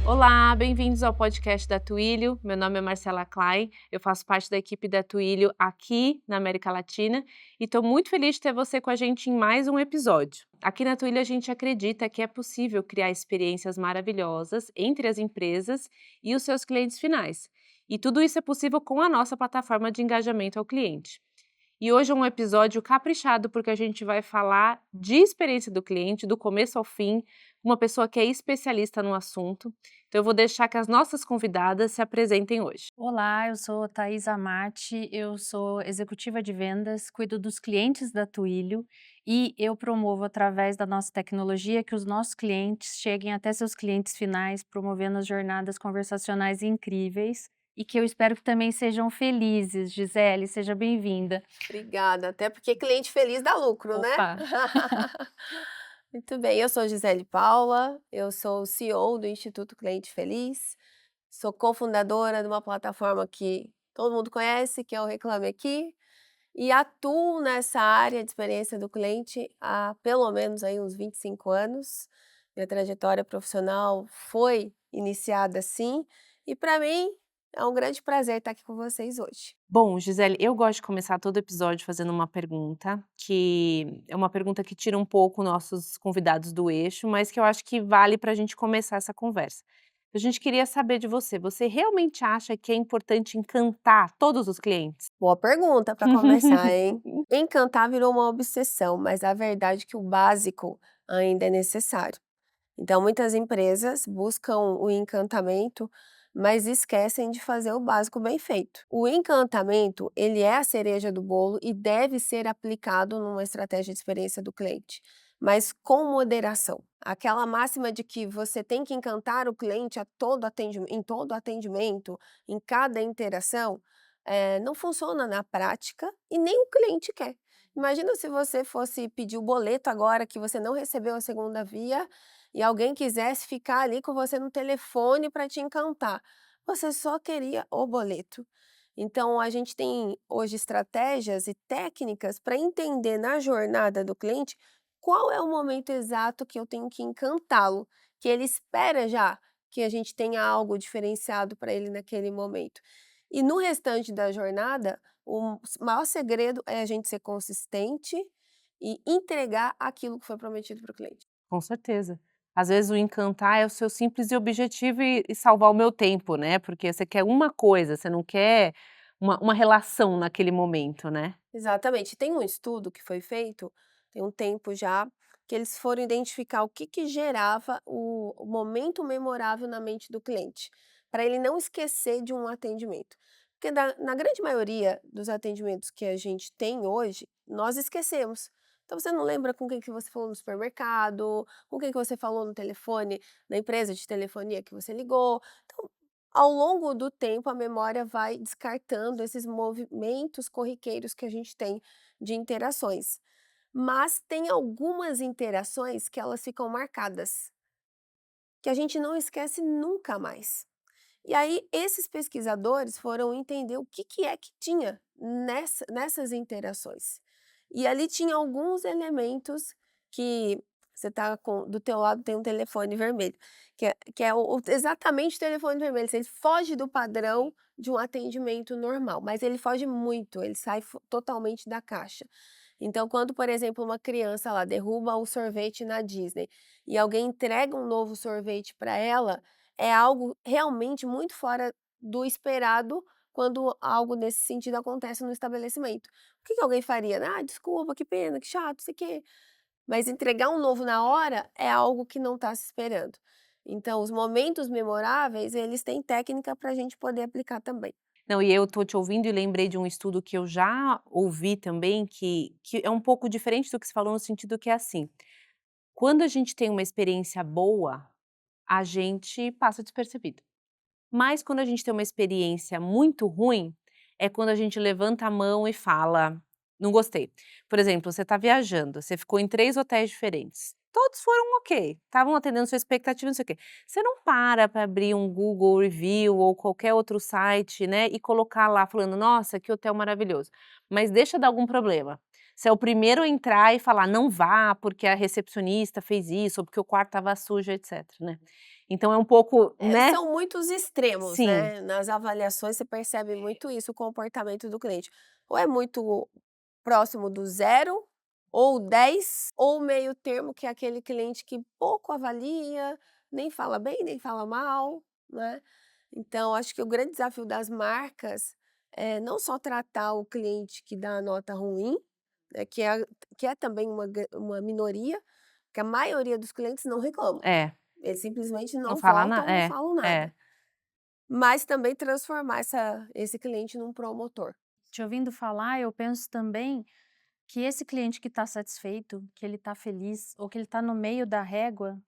Olá, bem-vindos ao podcast da Twilio. Meu nome é Marcela Klein, eu faço parte da equipe da Twilio aqui na América Latina e estou muito feliz de ter você com a gente em mais um episódio. Aqui na Twilio a gente acredita que é possível criar experiências maravilhosas entre as empresas e os seus clientes finais. E tudo isso é possível com a nossa plataforma de engajamento ao cliente. E hoje é um episódio caprichado porque a gente vai falar de experiência do cliente, do começo ao fim, uma pessoa que é especialista no assunto. Então eu vou deixar que as nossas convidadas se apresentem hoje. Olá, eu sou Thaís Amati, eu sou executiva de vendas, cuido dos clientes da Twilio e eu promovo através da nossa tecnologia que os nossos clientes cheguem até seus clientes finais, promovendo as jornadas conversacionais incríveis e que eu espero que também sejam felizes. Gisele, seja bem-vinda. Obrigada, até porque cliente feliz dá lucro, né? Opa! Muito bem, eu sou Gisele Paula, eu sou CEO do Instituto Cliente Feliz, sou cofundadora de uma plataforma que todo mundo conhece, que é o Reclame Aqui, e atuo nessa área de experiência do cliente há pelo menos aí uns 25 anos. Minha trajetória profissional foi iniciada assim, e para mim é um grande prazer estar aqui com vocês hoje. Bom, Gisele, eu gosto de começar todo episódio fazendo uma pergunta, que é uma pergunta que tira um pouco nossos convidados do eixo, mas que eu acho que vale para a gente começar essa conversa. A gente queria saber de você, você realmente acha que é importante encantar todos os clientes? Boa pergunta para começar, hein? Encantar virou uma obsessão, mas a verdade é que o básico ainda é necessário. Então, muitas empresas buscam o encantamento, mas esquecem de fazer o básico bem feito. O encantamento, ele é a cereja do bolo e deve ser aplicado numa estratégia de experiência do cliente, mas com moderação. Aquela máxima de que você tem que encantar o cliente em todo atendimento, em cada interação, não funciona na prática e nem o cliente quer. Imagina se você fosse pedir o boleto agora que você não recebeu a segunda via e alguém quisesse ficar ali com você no telefone para te encantar, você só queria o boleto. Então a gente tem hoje estratégias e técnicas para entender na jornada do cliente qual é o momento exato que eu tenho que encantá-lo, que ele espera já que a gente tenha algo diferenciado para ele naquele momento. E no restante da jornada, o maior segredo é a gente ser consistente e entregar aquilo que foi prometido para o cliente. Com certeza. Às vezes o encantar é o seu simples objetivo e salvar o meu tempo, né, porque você quer uma coisa, você não quer uma relação naquele momento, né. Exatamente. Tem um estudo que foi feito, tem um tempo já, que eles foram identificar o que que gerava o momento memorável na mente do cliente, para ele não esquecer de um atendimento. Porque na grande maioria dos atendimentos que a gente tem hoje, nós esquecemos. Então você não lembra com quem que você falou no supermercado, com quem que você falou no telefone, na empresa de telefonia que você ligou. Então, ao longo do tempo, a memória vai descartando esses movimentos corriqueiros que a gente tem de interações. Mas tem algumas interações que elas ficam marcadas, que a gente não esquece nunca mais. E aí, esses pesquisadores foram entender o que, que é que tinha nessas interações. E ali tinha alguns elementos que você tá com, do teu lado tem um telefone vermelho, que é exatamente o telefone vermelho. Ele foge do padrão de um atendimento normal, mas ele foge muito, ele sai totalmente da caixa. Então, quando, por exemplo, uma criança lá derruba o sorvete na Disney e alguém entrega um novo sorvete para ela, é algo realmente muito fora do esperado quando algo nesse sentido acontece no estabelecimento. O que que alguém faria? "Ah, desculpa, que pena, que chato, não sei o quê". Mas entregar um novo na hora é algo que não está se esperando. Então os momentos memoráveis, eles têm técnica para a gente poder aplicar também. Não, e eu tô te ouvindo e lembrei de um estudo que eu já ouvi também que é um pouco diferente do que você falou no sentido que é assim, quando a gente tem uma experiência boa, a gente passa despercebido. Mas quando a gente tem uma experiência muito ruim, é quando a gente levanta a mão e fala: "Não gostei". Por exemplo, você está viajando, você ficou em 3 hotéis diferentes. Todos foram ok, estavam atendendo sua expectativa, não sei o quê. Você não para abrir um Google Review ou qualquer outro site, né, e colocar lá falando: "Nossa, que hotel maravilhoso". Mas deixa dar algum problema. Você é o primeiro a entrar e falar: "Não vá, porque a recepcionista fez isso", ou porque o quarto estava sujo, etc, né. Então é um pouco, né? São muitos extremos, Sim, né, nas avaliações você percebe muito isso, o comportamento do cliente. Ou é muito próximo do zero, ou 10, ou meio termo, que é aquele cliente que pouco avalia, nem fala bem, nem fala mal, né. Então acho que o grande desafio das marcas é não só tratar o cliente que dá a nota ruim, né, que é também uma minoria, que a maioria dos clientes não reclamam. é, Eles simplesmente não não fala voltam nada, ou não falam nada. é. Mas também transformar esse cliente num promotor. Te ouvindo falar, eu penso também que esse cliente que está satisfeito, que ele está feliz ou que ele está no meio da régua,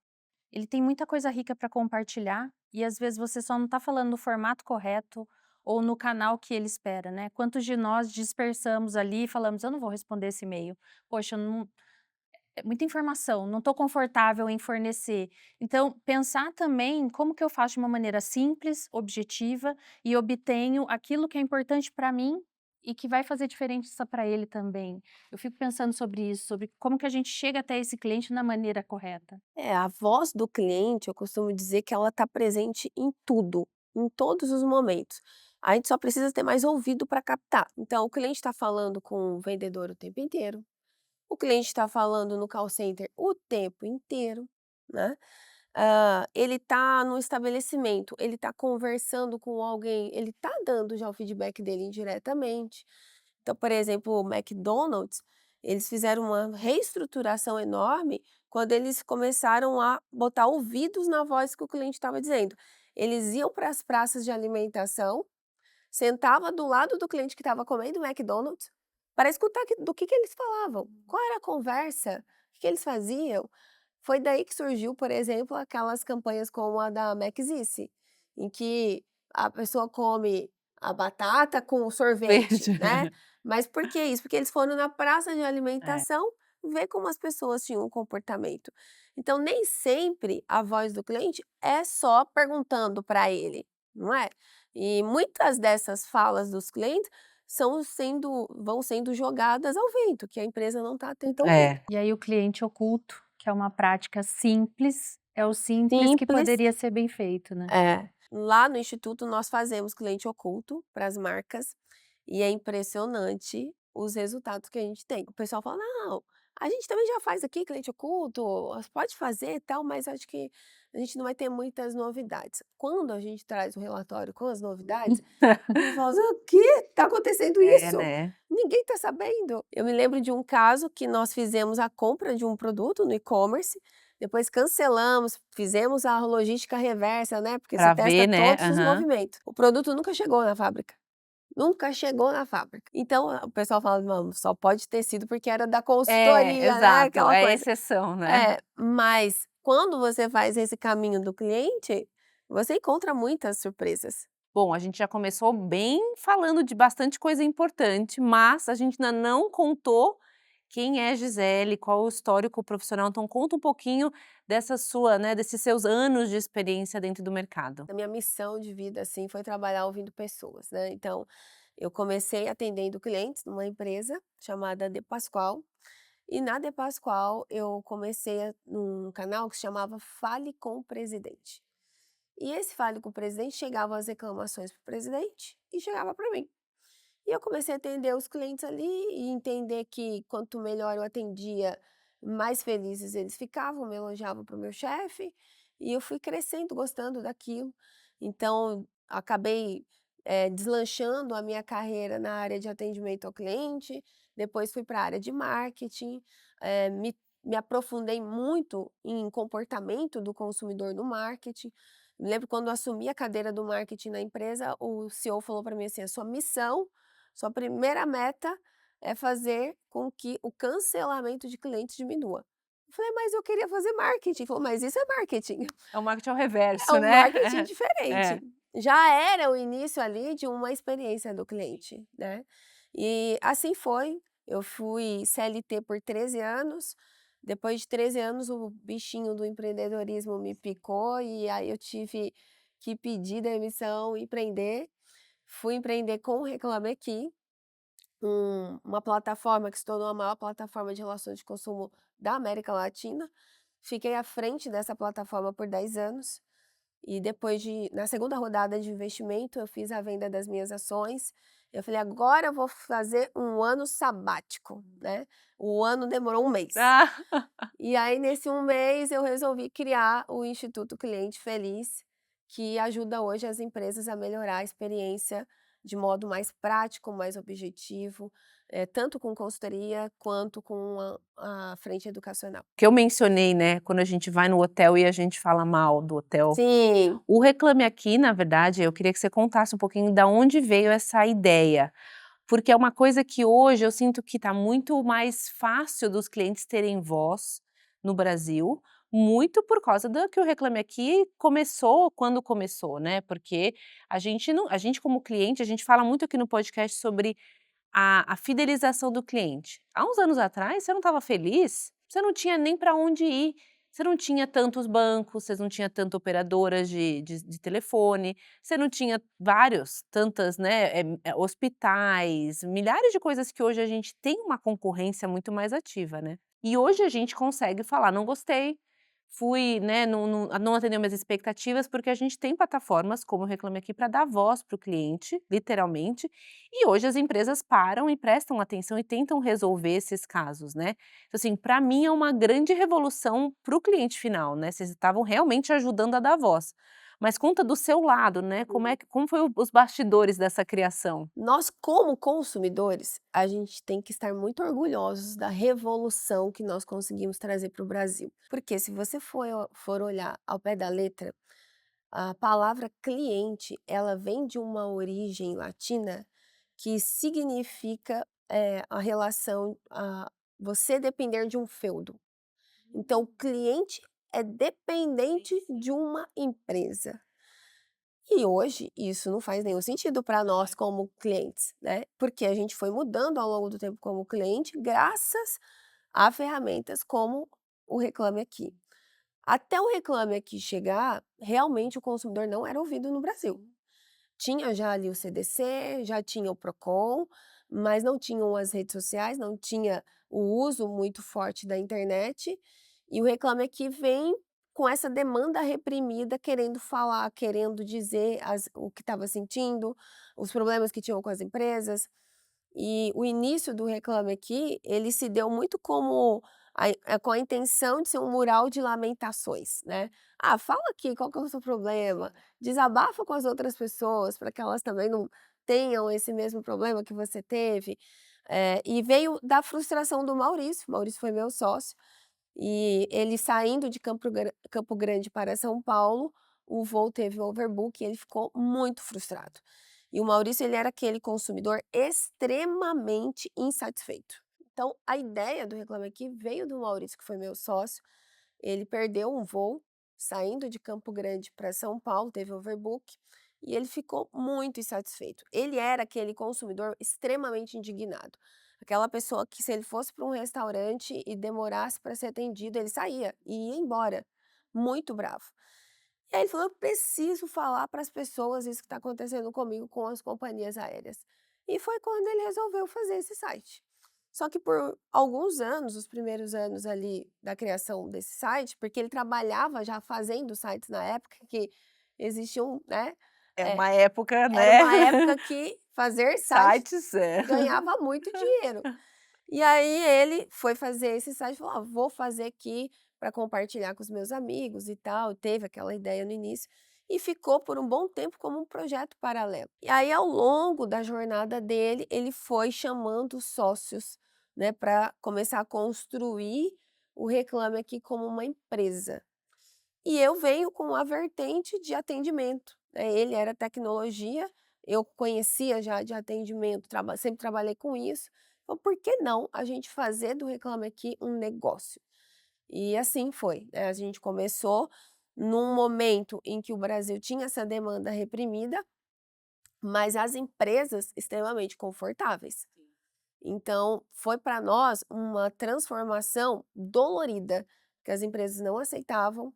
ele tem muita coisa rica para compartilhar e às vezes você só não está falando no formato correto ou no canal que ele espera, né? Quantos de nós dispersamos ali e falamos, eu não vou responder esse e-mail. Poxa, é muita informação, não estou confortável em fornecer. Então, pensar também como que eu faço de uma maneira simples, objetiva e obtenho aquilo que é importante para mim e que vai fazer diferença para ele também. Eu fico pensando sobre isso, sobre como que a gente chega até esse cliente na maneira correta. A voz do cliente, eu costumo dizer que ela está presente em tudo, em todos os momentos. A gente só precisa ter mais ouvido para captar. Então, o cliente está falando com o vendedor o tempo inteiro, o cliente está falando no call center o tempo inteiro, né? Ele está no estabelecimento, ele está conversando com alguém, ele está dando já o feedback dele indiretamente. Então, por exemplo, o McDonald's, eles fizeram uma reestruturação enorme quando eles começaram a botar ouvidos na voz que o cliente estava dizendo. Eles iam para as praças de alimentação, sentava do lado do cliente que estava comendo o McDonald's, para escutar do que eles falavam, qual era a conversa, o que eles faziam. Foi daí que surgiu, por exemplo, aquelas campanhas como a da McZice, em que a pessoa come a batata com o sorvete, Verde. né. Mas por que isso? Porque eles foram na praça de É. alimentação ver como as pessoas tinham um comportamento. Então nem sempre a voz do cliente é só perguntando para ele, não é? E muitas dessas falas dos clientes vão sendo jogadas ao vento, que a empresa não está atenta a ouvir. É. E aí o cliente oculto, que é uma prática simples, é o simples que Simples. poderia ser bem feito, né? É. Lá no instituto nós fazemos cliente oculto para as marcas, e é impressionante os resultados que a gente tem. O pessoal fala: "Não, a gente também já faz aqui cliente oculto, pode fazer e tal, mas acho que a gente não vai ter muitas novidades". Quando a gente traz o relatório com as novidades, eles falam assim: "O quê? Está acontecendo É, isso? né. Ninguém está sabendo". Eu me lembro de um caso que nós fizemos a compra de um produto no e-commerce, depois cancelamos, fizemos a logística reversa, né, porque você Pra testa ver, né. todos os Aham. movimentos. O produto nunca chegou na fábrica, nunca chegou na fábrica. Então, o pessoal fala: "Não, só pode ter sido porque era da É, consultoria, né", exato, aquela é coisa. exceção, né. É, mas quando você faz esse caminho do cliente, você encontra muitas surpresas. Bom, a gente já começou bem falando de bastante coisa importante, mas a gente ainda não contou quem é Gisele, qual o histórico profissional, então conta um pouquinho dessa sua, né, desses seus anos de experiência dentro do mercado. A minha missão de vida, assim, foi trabalhar ouvindo pessoas, né, então, eu comecei atendendo clientes numa empresa chamada De Pascoal, e na De Pascoal eu comecei num canal que se chamava Fale com o Presidente. E esse Fale com o Presidente chegava as reclamações para o presidente e chegava para mim. E eu comecei a atender os clientes ali e entender que quanto melhor eu atendia, mais felizes eles ficavam, me elogiavam para o meu chefe, e eu fui crescendo, gostando daquilo. Então, acabei, deslanchando a minha carreira na área de atendimento ao cliente, depois fui para a área de marketing, me aprofundei muito em comportamento do consumidor no marketing. Me lembro quando eu assumi a cadeira do marketing na empresa, o CEO falou para mim assim: "A sua missão, sua primeira meta é fazer com que o cancelamento de clientes diminua". Eu falei: "Mas eu queria fazer marketing". Ele falou: "Mas isso é marketing, É o marketing ao é reverso, um né. marketing diferente". É. Já era o início ali de uma experiência do cliente, né. E assim foi, eu fui CLT por 13 anos, depois de 13 anos o bichinho do empreendedorismo me picou e aí eu tive que pedir demissão e empreender. Fui empreender com o Reclame Aqui, uma plataforma que se tornou a maior plataforma de relações de consumo da América Latina. Fiquei à frente dessa plataforma por 10 anos. E depois na segunda rodada de investimento, eu fiz a venda das minhas ações. Eu falei: "Agora eu vou fazer um ano sabático", né. O ano demorou um mês. Ah, E aí nesse um mês eu resolvi criar o Instituto Cliente Feliz, que ajuda hoje as empresas a melhorar a experiência de modo mais prático, mais objetivo, tanto com consultoria quanto com a frente educacional. que eu mencionei, né, quando a gente vai no hotel e a gente fala mal do hotel. Sim. O Reclame Aqui, na verdade, eu queria que você contasse um pouquinho da onde veio essa ideia, porque é uma coisa que hoje eu sinto que está muito mais fácil dos clientes terem voz no Brasil, muito por causa do que o Reclame Aqui começou quando começou, né, porque a gente como cliente, a gente fala muito aqui no podcast sobre a fidelização do cliente. Há uns anos atrás, você não estava feliz, você não tinha nem para onde ir, você não tinha tantos bancos, você não tinha tanta operadoras de telefone, você não tinha tantas, né, hospitais, milhares de coisas que hoje a gente tem uma concorrência muito mais ativa, né. E hoje a gente consegue falar: "Não gostei, fui, né, não atendeu minhas expectativas", porque a gente tem plataformas como o Reclame Aqui para dar voz para o cliente, literalmente, e hoje as empresas param e prestam atenção e tentam resolver esses casos, né. Então, assim, para mim é uma grande revolução para o cliente final, né, vocês estavam realmente ajudando a dar voz. Mas conta do seu lado, né, como foi os bastidores dessa criação? Nós, como consumidores, a gente tem que estar muito orgulhosos da revolução que nós conseguimos trazer para o Brasil. Porque se você for olhar ao pé da letra, a palavra cliente, ela vem de uma origem latina que significa, a relação, você depender de um feudo. Então, o cliente é dependente de uma empresa. E hoje isso não faz nenhum sentido para nós como clientes, né, porque a gente foi mudando ao longo do tempo como cliente, graças a ferramentas como o Reclame Aqui. Até o Reclame Aqui chegar, realmente o consumidor não era ouvido no Brasil. Tinha já ali o CDC, já tinha o Procon, mas não tinham as redes sociais, não tinha o uso muito forte da internet, e o Reclame Aqui vem com essa demanda reprimida, querendo falar, querendo dizer o que estava sentindo, os problemas que tinham com as empresas. E o início do Reclame Aqui, ele se deu muito como com a intenção de ser um mural de lamentações, né. "Ah, fala aqui qual que é o seu problema, desabafa com as outras pessoas para que elas também não tenham esse mesmo problema que você teve". E veio da frustração do Maurício. Maurício foi meu sócio, e ele saindo de Campo Grande para São Paulo, o voo teve overbook e ele ficou muito frustrado. E o Maurício, ele era aquele consumidor extremamente insatisfeito. Então, a ideia do Reclame Aqui veio do Maurício, que foi meu sócio. Ele perdeu um voo saindo de Campo Grande para São Paulo, teve overbook, e ele ficou muito insatisfeito. Ele era aquele consumidor extremamente indignado. Aquela pessoa que, se ele fosse para um restaurante e demorasse para ser atendido, ele saía e ia embora, muito bravo. E aí ele falou: "Eu preciso falar para as pessoas isso que está acontecendo comigo com as companhias aéreas". E foi quando ele resolveu fazer esse site. Só que por alguns anos, os primeiros anos ali da criação desse site, porque ele trabalhava já fazendo sites na época que existiam, né, É eh, uma época, era né, uma época que fazer site sites, é. ganhava muito dinheiro. E aí ele foi fazer esse site e falou: "Ah, vou fazer aqui para compartilhar com os meus amigos e tal", teve aquela ideia no início, e ficou por um bom tempo como um projeto paralelo. E aí ao longo da jornada dele, ele foi chamando sócios, né, para começar a construir o Reclame Aqui como uma empresa. E eu venho com a vertente de atendimento, né, ele era tecnologia, eu conhecia já de atendimento, sempre trabalhei com isso, então por que não a gente fazer do Reclame Aqui um negócio? E assim foi, né, a gente começou num momento em que o Brasil tinha essa demanda reprimida, mas as empresas extremamente confortáveis. Então, foi para nós uma transformação dolorida, que as empresas não aceitavam,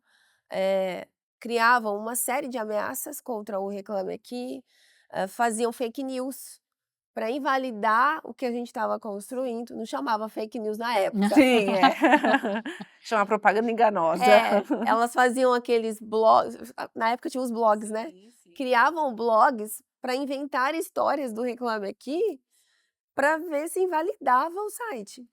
eh, criavam uma série de ameaças contra o Reclame Aqui, faziam fake news, para invalidar o que a gente estava construindo, não chamava fake news na época. Sim, é. Chama propaganda enganosa. Elas faziam aqueles blogs, na época tinha os blogs, né? Sim, sim. Criavam blogs para inventar histórias do Reclame Aqui para ver se invalidava o site.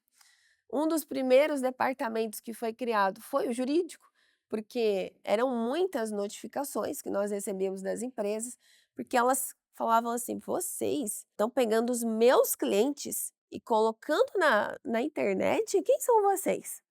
Um dos primeiros departamentos que foi criado foi o jurídico, porque eram muitas notificações que nós recebíamos das empresas, porque elas falavam assim: vocês estão pegando os meus clientes e colocando na internet, quem são vocês?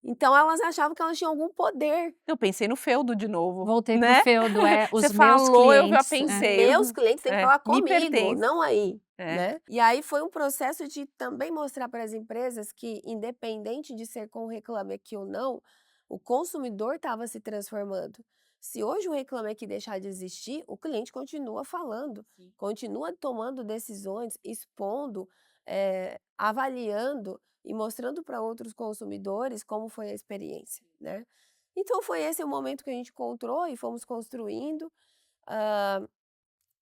Então elas achavam que elas tinham algum poder. Eu pensei no feudo de novo, Voltei pro né? feudo, Você os meus falou, eu já clientes. pensei. Meus clientes têm que falar Me comigo, pertence. não aí. É. Né? E aí foi um processo de também mostrar para as empresas que, independente de ser com o Reclame Aqui ou não, o consumidor estava se transformando. Se hoje o Reclame Aqui deixar de existir, o cliente continua falando, continua tomando decisões, expondo, avaliando e mostrando para outros consumidores como foi a experiência, né? Então foi esse o momento que a gente encontrou e fomos construindo.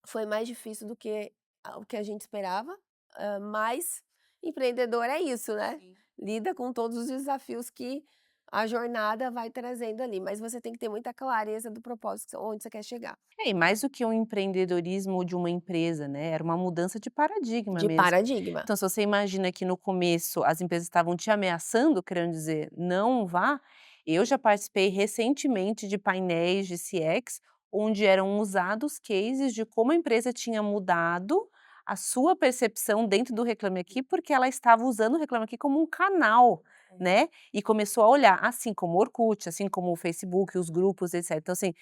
Foi mais difícil do que o que a gente esperava, mas empreendedor é isso, né? Sim. Lida com todos os desafios que a jornada vai trazendo ali, mas você tem que ter muita clareza do propósito, onde você quer chegar. E mais do que um empreendedorismo de uma empresa, né, era uma mudança de paradigma De mesmo. paradigma. Então, se você imagina que no começo as empresas estavam te ameaçando, querendo dizer: "Não vá", eu já participei recentemente de painéis de CX, onde eram usados cases de como a empresa tinha mudado a sua percepção dentro do Reclame Aqui, porque ela estava usando o Reclame Aqui como um canal, né, e começou a olhar, assim como o Orkut, assim como o Facebook, os grupos, etc. Então, assim,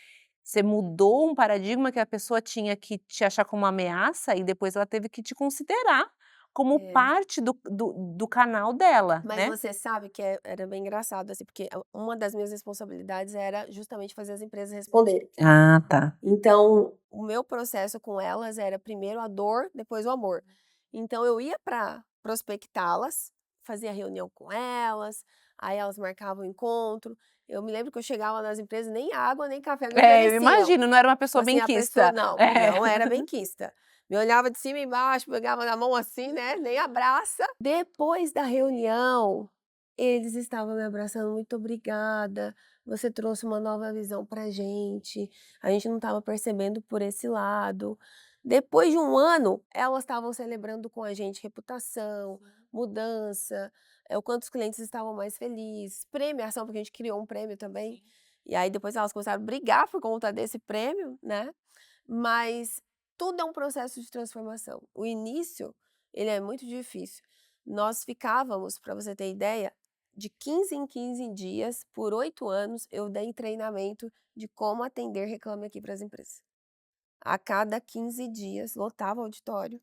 você mudou um paradigma que a pessoa tinha que te achar como uma ameaça e depois ela teve que te considerar como parte do canal dela, Mas né. você sabe que era bem engraçado, assim, porque uma das minhas responsabilidades era justamente fazer as empresas responderem. Ah, tá. Então, o meu processo com elas era primeiro a dor, depois o amor. Então eu ia para prospectá-las, fazia reunião com elas, aí elas marcavam o encontro. Eu me lembro que eu chegava nas empresas, nem água, nem café me É, eu ofereciam. imagino, não era uma Tipo pessoa assim, a pessoa benquista. não era benquista. Me olhava de cima e embaixo, pegava na mão assim, né, nem abraça. Depois da reunião, eles estavam me abraçando: "Muito obrigada, você trouxe uma nova visão pra a gente não estava percebendo por esse lado". Depois de um ano, elas estavam celebrando com a gente reputação, mudança, o quanto os clientes estavam mais felizes, premiação, porque a gente criou um prêmio também. E aí depois elas começaram a brigar por conta desse prêmio, né, mas tudo é um processo de transformação. O início, ele é muito difícil. Nós ficávamos, para você ter ideia, de 15 em 15 dias, por 8 anos, eu dei treinamento de como atender Reclame Aqui para as empresas. A cada 15 dias, lotava o auditório,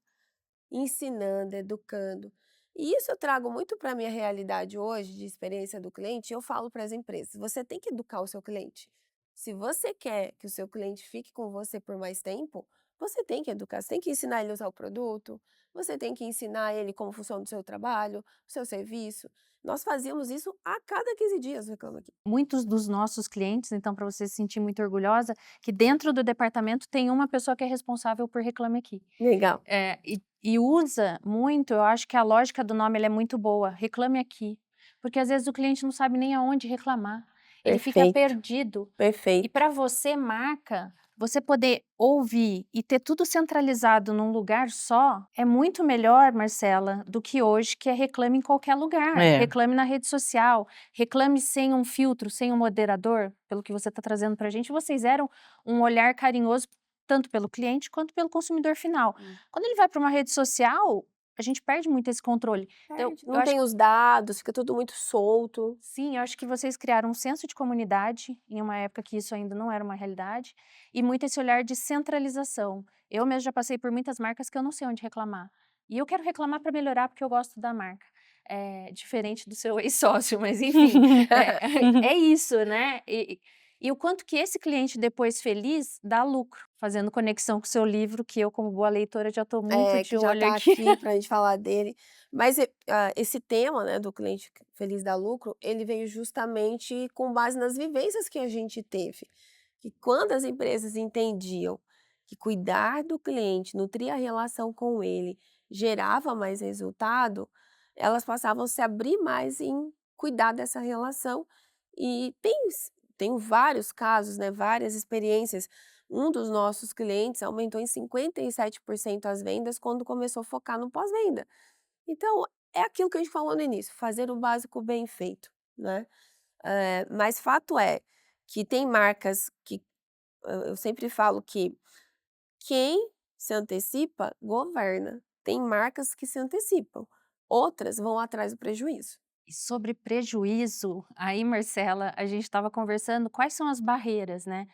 ensinando, educando. E isso eu trago muito para a minha realidade hoje, de experiência do cliente, eu falo para as empresas: você tem que educar o seu cliente. Se você quer que o seu cliente fique com você por mais tempo, você tem que educar, você tem que ensinar ele a usar o produto, você tem que ensinar ele como funciona o seu trabalho, o seu serviço. Nós fazíamos isso a cada 15 dias, Reclame Aqui. Muitos dos nossos clientes, então, para você se sentir muito orgulhosa, que dentro do departamento tem uma pessoa que é responsável por Reclame Aqui. Legal. E usa muito, eu acho que a lógica do nome ela é muito boa, Reclame Aqui. Porque às vezes o cliente não sabe nem aonde reclamar. Ele fica Perfeito. perdido. E Perfeito. para você, marca, você poder ouvir e ter tudo centralizado num lugar só, é muito melhor, Marcela, do que hoje, que é reclame em qualquer lugar. É. Reclame na rede social, reclame sem um filtro, sem um moderador, pelo que você está trazendo para a gente. Vocês eram um olhar carinhoso tanto pelo cliente quanto pelo consumidor final. Quando ele vai para uma rede social, a gente perde muito esse controle. Então, eu Não acho tem os dados, fica tudo muito solto. Sim, eu acho que vocês criaram um senso de comunidade, em uma época que isso ainda não era uma realidade, e muito esse olhar de centralização. Eu mesmo já passei por muitas marcas que eu não sei onde reclamar. E eu quero reclamar para melhorar porque eu gosto da marca. Diferente do seu ex-sócio, mas enfim, é isso, né? E o quanto que esse cliente depois feliz dá lucro, fazendo conexão com o seu livro, que eu, como boa leitora, já estou muito de Que já olho está aqui. aqui para a gente falar dele. Mas esse tema, né, do cliente feliz dá lucro, ele veio justamente com base nas vivências que a gente teve. Que quando as empresas entendiam que cuidar do cliente, nutrir a relação com ele, gerava mais resultado, elas passavam a se abrir mais em cuidar dessa relação. E tenho vários casos, né, várias experiências. Um dos nossos clientes aumentou em 57% as vendas quando começou a focar no pós-venda. Então, é aquilo que a gente falou no início, fazer o básico bem feito, né. Mas fato é que tem marcas que eu sempre falo que quem se antecipa, governa. Tem marcas que se antecipam, outras vão atrás do prejuízo. E sobre prejuízo, aí, Marcela, a gente estava conversando quais são as barreiras, né?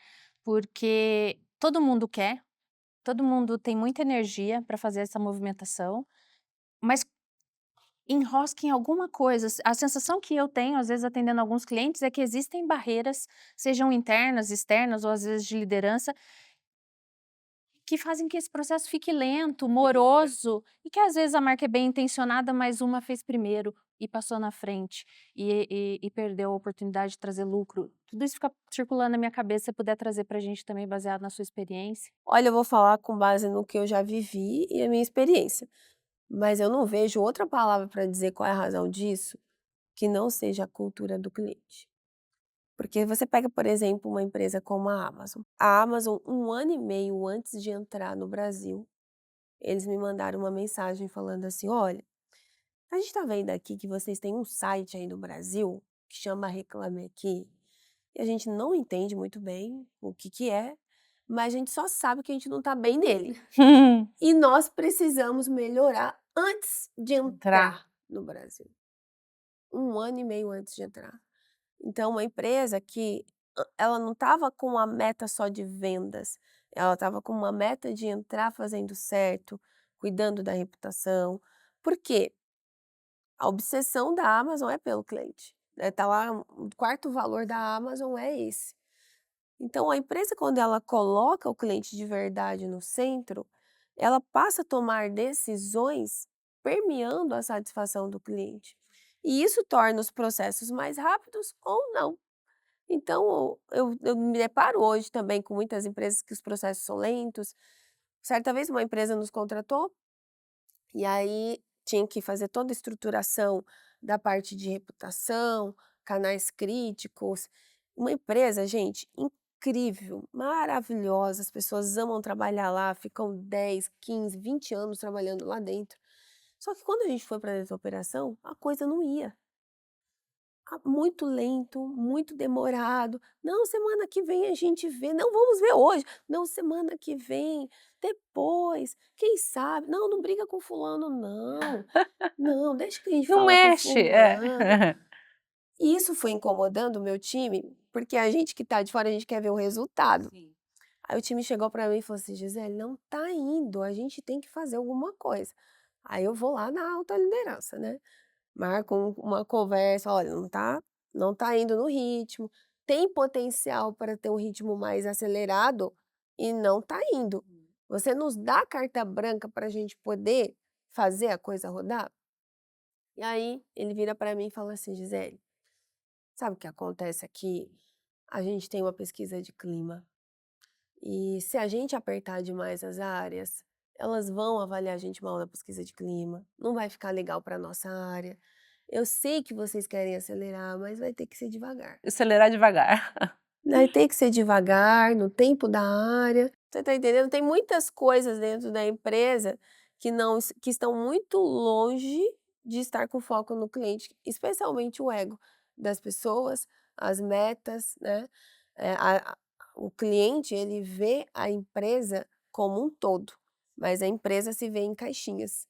Porque todo mundo quer, todo mundo tem muita energia para fazer essa movimentação, mas enrosca em alguma coisa. A sensação que eu tenho, às vezes, atendendo alguns clientes, é que existem barreiras, sejam internas, externas ou às vezes de liderança, que fazem que esse processo fique lento, moroso, e que às vezes a marca é bem intencionada, mas uma fez primeiro e passou na frente e perdeu a oportunidade de trazer lucro. Tudo isso fica circulando na minha cabeça, se você puder trazer para a gente também, baseado na sua experiência. Olha, eu vou falar com base no que eu já vivi e a minha experiência, mas eu não vejo outra palavra para dizer qual é a razão disso, que não seja a cultura do cliente. Porque você pega, por exemplo, uma empresa como a Amazon. A Amazon, 1 ano e meio antes de entrar no Brasil, eles me mandaram uma mensagem falando assim: "Olha, a gente está vendo aqui que vocês têm um site aí no Brasil que chama Reclame Aqui, e a gente não entende muito bem o que que é, mas a gente só sabe que a gente não está bem nele. E nós precisamos melhorar antes de Entrar. entrar no Brasil." 1 ano e meio antes de entrar. Então, uma empresa que ela não estava com a meta só de vendas, ela estava com uma meta de entrar fazendo certo, cuidando da reputação. Por quê? A obsessão da Amazon é pelo cliente, né, tá lá, o quarto valor da Amazon é esse. Então a empresa, quando ela coloca o cliente de verdade no centro, ela passa a tomar decisões permeando a satisfação do cliente. E isso torna os processos mais rápidos ou não. Então eu me deparo hoje também com muitas empresas que os processos são lentos. Certa vez uma empresa nos contratou e aí tinha que fazer toda a estruturação da parte de reputação, canais críticos. Uma empresa, gente, incrível, maravilhosa, as pessoas amam trabalhar lá, ficam 10, 15, 20 anos trabalhando lá dentro. Só que quando a gente foi para dentro da operação, a coisa não ia. Muito lento, muito demorado. "Não, semana que vem a gente vê." "Não, vamos ver hoje." "Não, semana que vem, depois, quem sabe." "Não, não briga com fulano não. Não, deixa que a gente Não fala com mexe, é. fulano." E isso foi incomodando o meu time, porque a gente que tá de fora, a gente quer ver o resultado. Sim. Aí o time chegou pra mim e falou assim: "Gisele, não tá indo, a gente tem que fazer alguma coisa." Aí eu vou lá na alta liderança, né. Marco uma conversa: "Olha, não tá indo no ritmo, tem potencial para ter um ritmo mais acelerado e não tá indo. Você nos dá carta branca para a gente poder fazer a coisa rodar?" E aí ele vira para mim e fala assim: "Gisele, sabe o que acontece aqui? A gente tem uma pesquisa de clima e se a gente apertar demais as áreas, elas vão avaliar a gente mal na pesquisa de clima, não vai ficar legal para nossa área. Eu sei que vocês querem acelerar, mas vai ter que ser devagar. Acelerar devagar. Vai ter que ser devagar, no tempo da área." Você tá entendendo? Tem muitas coisas dentro da empresa que estão muito longe de estar com foco no cliente, especialmente o ego das pessoas, as metas, né. O cliente, ele vê a empresa como um todo, mas a empresa se vê em caixinhas.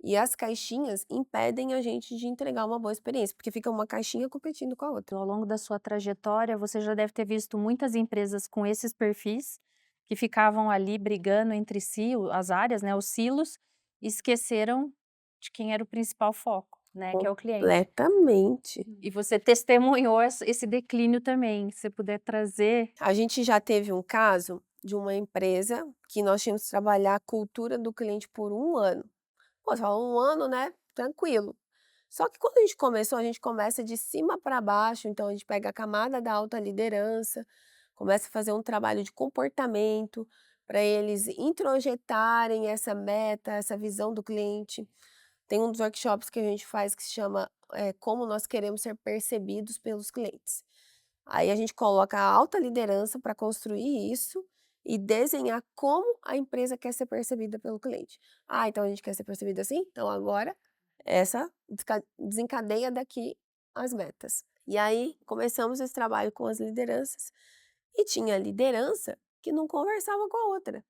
E as caixinhas impedem a gente de entregar uma boa experiência, porque fica uma caixinha competindo com a outra. Ao longo da sua trajetória, você já deve ter visto muitas empresas com esses perfis, que ficavam ali brigando entre si, as áreas, né, os silos, e esqueceram de quem era o principal foco, né, que é o cliente. Completamente. E você testemunhou esse declínio também, se você puder trazer. A gente já teve um caso de uma empresa que nós tínhamos que trabalhar a cultura do cliente por 1 ano. Pô, você fala 1 ano, né, tranquilo. Só que quando a gente começou, a gente começa de cima para baixo, então a gente pega a camada da alta liderança, começa a fazer um trabalho de comportamento, para eles introjetarem essa meta, essa visão do cliente. Tem um dos workshops que a gente faz que se chama, Como Nós Queremos Ser Percebidos pelos Clientes. Aí a gente coloca a alta liderança para construir isso e desenhar como a empresa quer ser percebida pelo cliente. Ah, então a gente quer ser percebida assim? Então agora essa desencadeia daqui as metas. E aí começamos esse trabalho com as lideranças e tinha liderança que não conversava com a outra.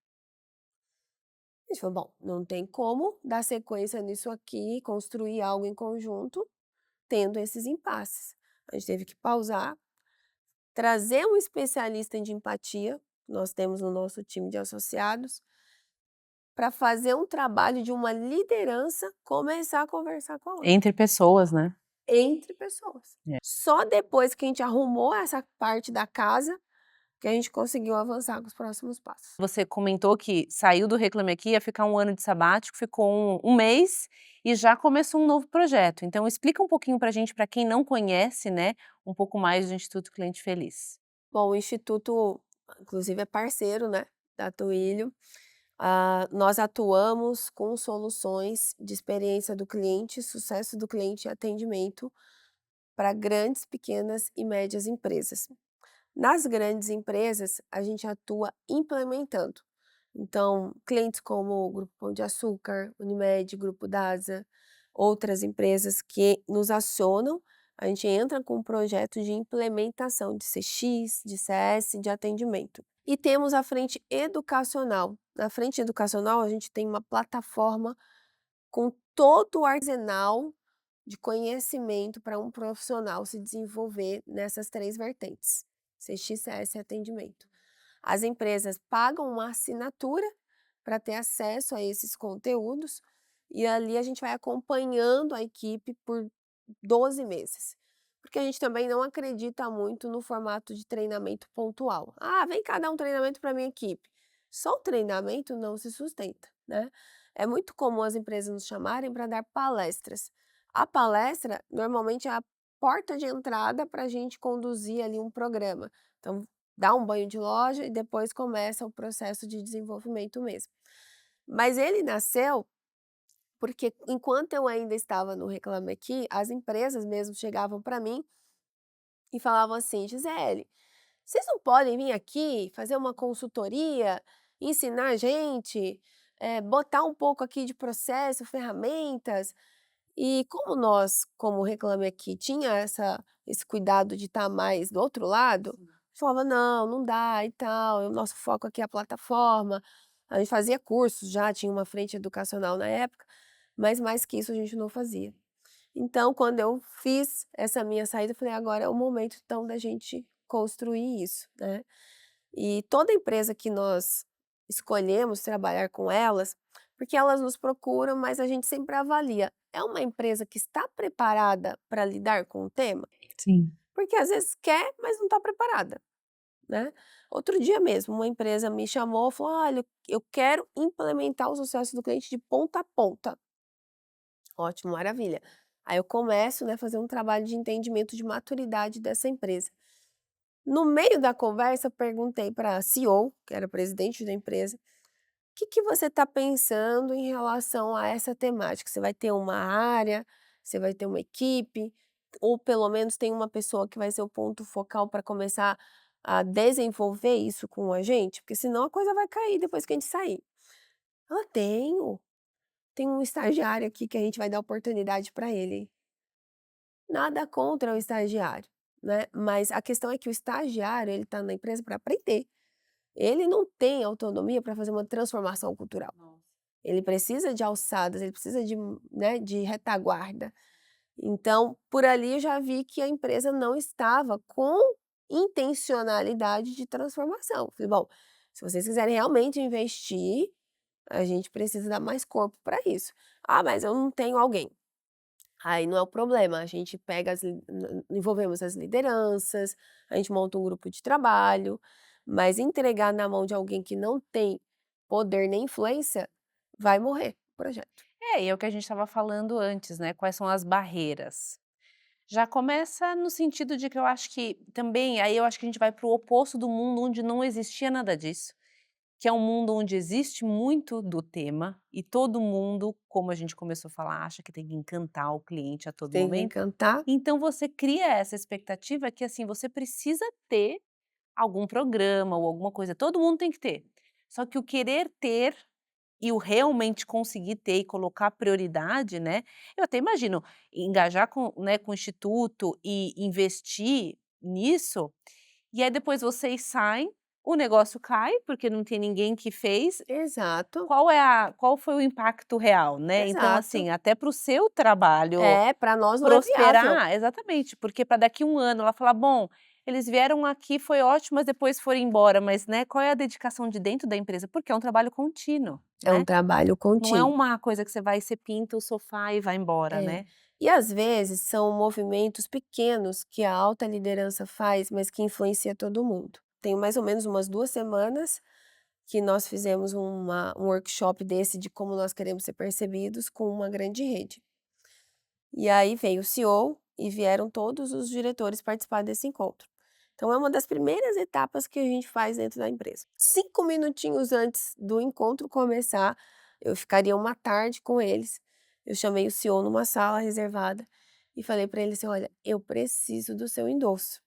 A gente falou: "Bom, não tem como dar sequência nisso aqui, construir algo em conjunto, tendo esses impasses". A gente teve que pausar, trazer um especialista de empatia, nós temos no nosso time de associados, para fazer um trabalho de uma liderança começar a conversar com a outra, Entre pessoas, né. entre pessoas. É. Só depois que a gente arrumou essa parte da casa, que a gente conseguiu avançar com os próximos passos. Você comentou que saiu do Reclame Aqui, ia ficar um ano de sabático, ficou um mês e já começou um novo projeto. Então explica um pouquinho pra gente, pra quem não conhece, né, um pouco mais do Instituto Cliente Feliz. Bom, o instituto, inclusive, é parceiro, né, da Twilio. Nós atuamos com soluções de experiência do cliente, sucesso do cliente e atendimento para grandes, pequenas e médias empresas. Nas grandes empresas, a gente atua implementando. Então, clientes como o Grupo Pão de Açúcar, Unimed, Grupo Dasa, outras empresas que nos acionam, a gente entra com um projeto de implementação de CX, de CS, de atendimento. E temos a frente educacional. Na frente educacional, a gente tem uma plataforma com todo o arsenal de conhecimento para um profissional se desenvolver nessas 3 vertentes: CX, CS e atendimento. As empresas pagam uma assinatura para ter acesso a esses conteúdos, e ali a gente vai acompanhando a equipe por 12 meses. Porque a gente também não acredita muito no formato de treinamento pontual. "Ah, vem cá dar um treinamento para minha equipe". Só o treinamento não se sustenta, né. É muito comum as empresas nos chamarem para dar palestras. A palestra, normalmente, é a porta de entrada para a gente conduzir ali um programa. Então, dá um banho de loja e depois começa o processo de desenvolvimento mesmo. Mas ele nasceu porque enquanto eu ainda estava no Reclame Aqui, as empresas mesmo chegavam para mim e falavam assim: "Gisele, vocês não podem vir aqui fazer uma consultoria, ensinar a gente, botar um pouco aqui de processo, ferramentas?". E como nós, como Reclame Aqui, tinha esse cuidado de estar mais do outro lado, falava: "Não, não dá e tal, o nosso foco aqui é a plataforma". A gente fazia cursos já, tinha uma frente educacional na época, mas mais que isso a gente não fazia. Então, quando eu fiz essa minha saída, eu falei: "Agora é o momento então da gente construir isso", né. E toda empresa que nós escolhemos trabalhar com elas, porque elas nos procuram, mas a gente sempre avalia, é uma empresa que está preparada para lidar com o tema? Sim. Porque às vezes quer, mas não está preparada, né. Outro dia mesmo, uma empresa me chamou, falou: "Olha, eu quero implementar o sucesso do cliente de ponta a ponta". Ótimo, maravilha. Aí eu começo, né, fazer um trabalho de entendimento de maturidade dessa empresa. No meio da conversa, eu perguntei para a CEO, que era presidente da empresa: "Que você está pensando em relação a essa temática? Você vai ter uma área? Você vai ter uma equipe? Ou pelo menos tem uma pessoa que vai ser o ponto focal para começar a desenvolver isso com a gente? Porque senão a coisa vai cair depois que a gente sair". Ela: "Tenho, tem um estagiário aqui que a gente vai dar oportunidade para ele". Nada contra o estagiário, né, mas a questão é que o estagiário, ele está na empresa para aprender. Ele não tem autonomia para fazer uma transformação cultural. Ele precisa de alçadas, ele precisa de, né, de retaguarda. Então, por ali eu já vi que a empresa não estava com intencionalidade de transformação. Falei: "Bom, se vocês quiserem realmente investir, a gente precisa dar mais corpo para isso". "Ah, mas eu não tenho alguém". Aí não é o problema, a gente pega envolvemos as lideranças, a gente monta um grupo de trabalho, mas entregar na mão de alguém que não tem poder nem influência, vai morrer o projeto. É, e é o que a gente estava falando antes, né, quais são as barreiras. Já começa no sentido de que eu acho que também aí eu acho que a gente vai para o oposto do mundo onde não existia nada disso. que é um mundo onde existe muito do tema e todo mundo, como a gente começou a falar, acha que tem que encantar o cliente a todo Tem que momento. encantar. Então você cria essa expectativa que, assim, você precisa ter algum programa ou alguma coisa, todo mundo tem que ter. Só que o querer ter e o realmente conseguir ter e colocar prioridade, né, eu até imagino engajar com, né, com o instituto e investir nisso, e aí depois vocês saem, o negócio cai, porque não tem ninguém que fez. Exato, Qual foi o impacto real, né. Então, exato. assim, até para o seu trabalho É, para nós não é viável. prosperar exatamente, porque para daqui um ano ela falar: "Bom, eles vieram aqui, foi ótimo, mas depois foram embora", mas, né, qual é a dedicação de dentro da empresa? Porque é um trabalho contínuo, É um né. trabalho Não é contínuo. uma coisa que você vai, você pinta o sofá e vai embora, É. né. E às vezes são movimentos pequenos que a alta liderança faz, mas que influencia todo mundo. Tem mais ou menos umas 2 semanas que nós fizemos um workshop desse de como nós queremos ser percebidos com uma grande rede. E aí veio o CEO e vieram todos os diretores participar desse encontro. Então é uma das primeiras etapas que a gente faz dentro da empresa. 5 minutinhos antes do encontro começar, eu ficaria uma tarde com eles. Eu chamei o CEO numa sala reservada e falei para ele assim: "Olha, eu preciso do seu endosso.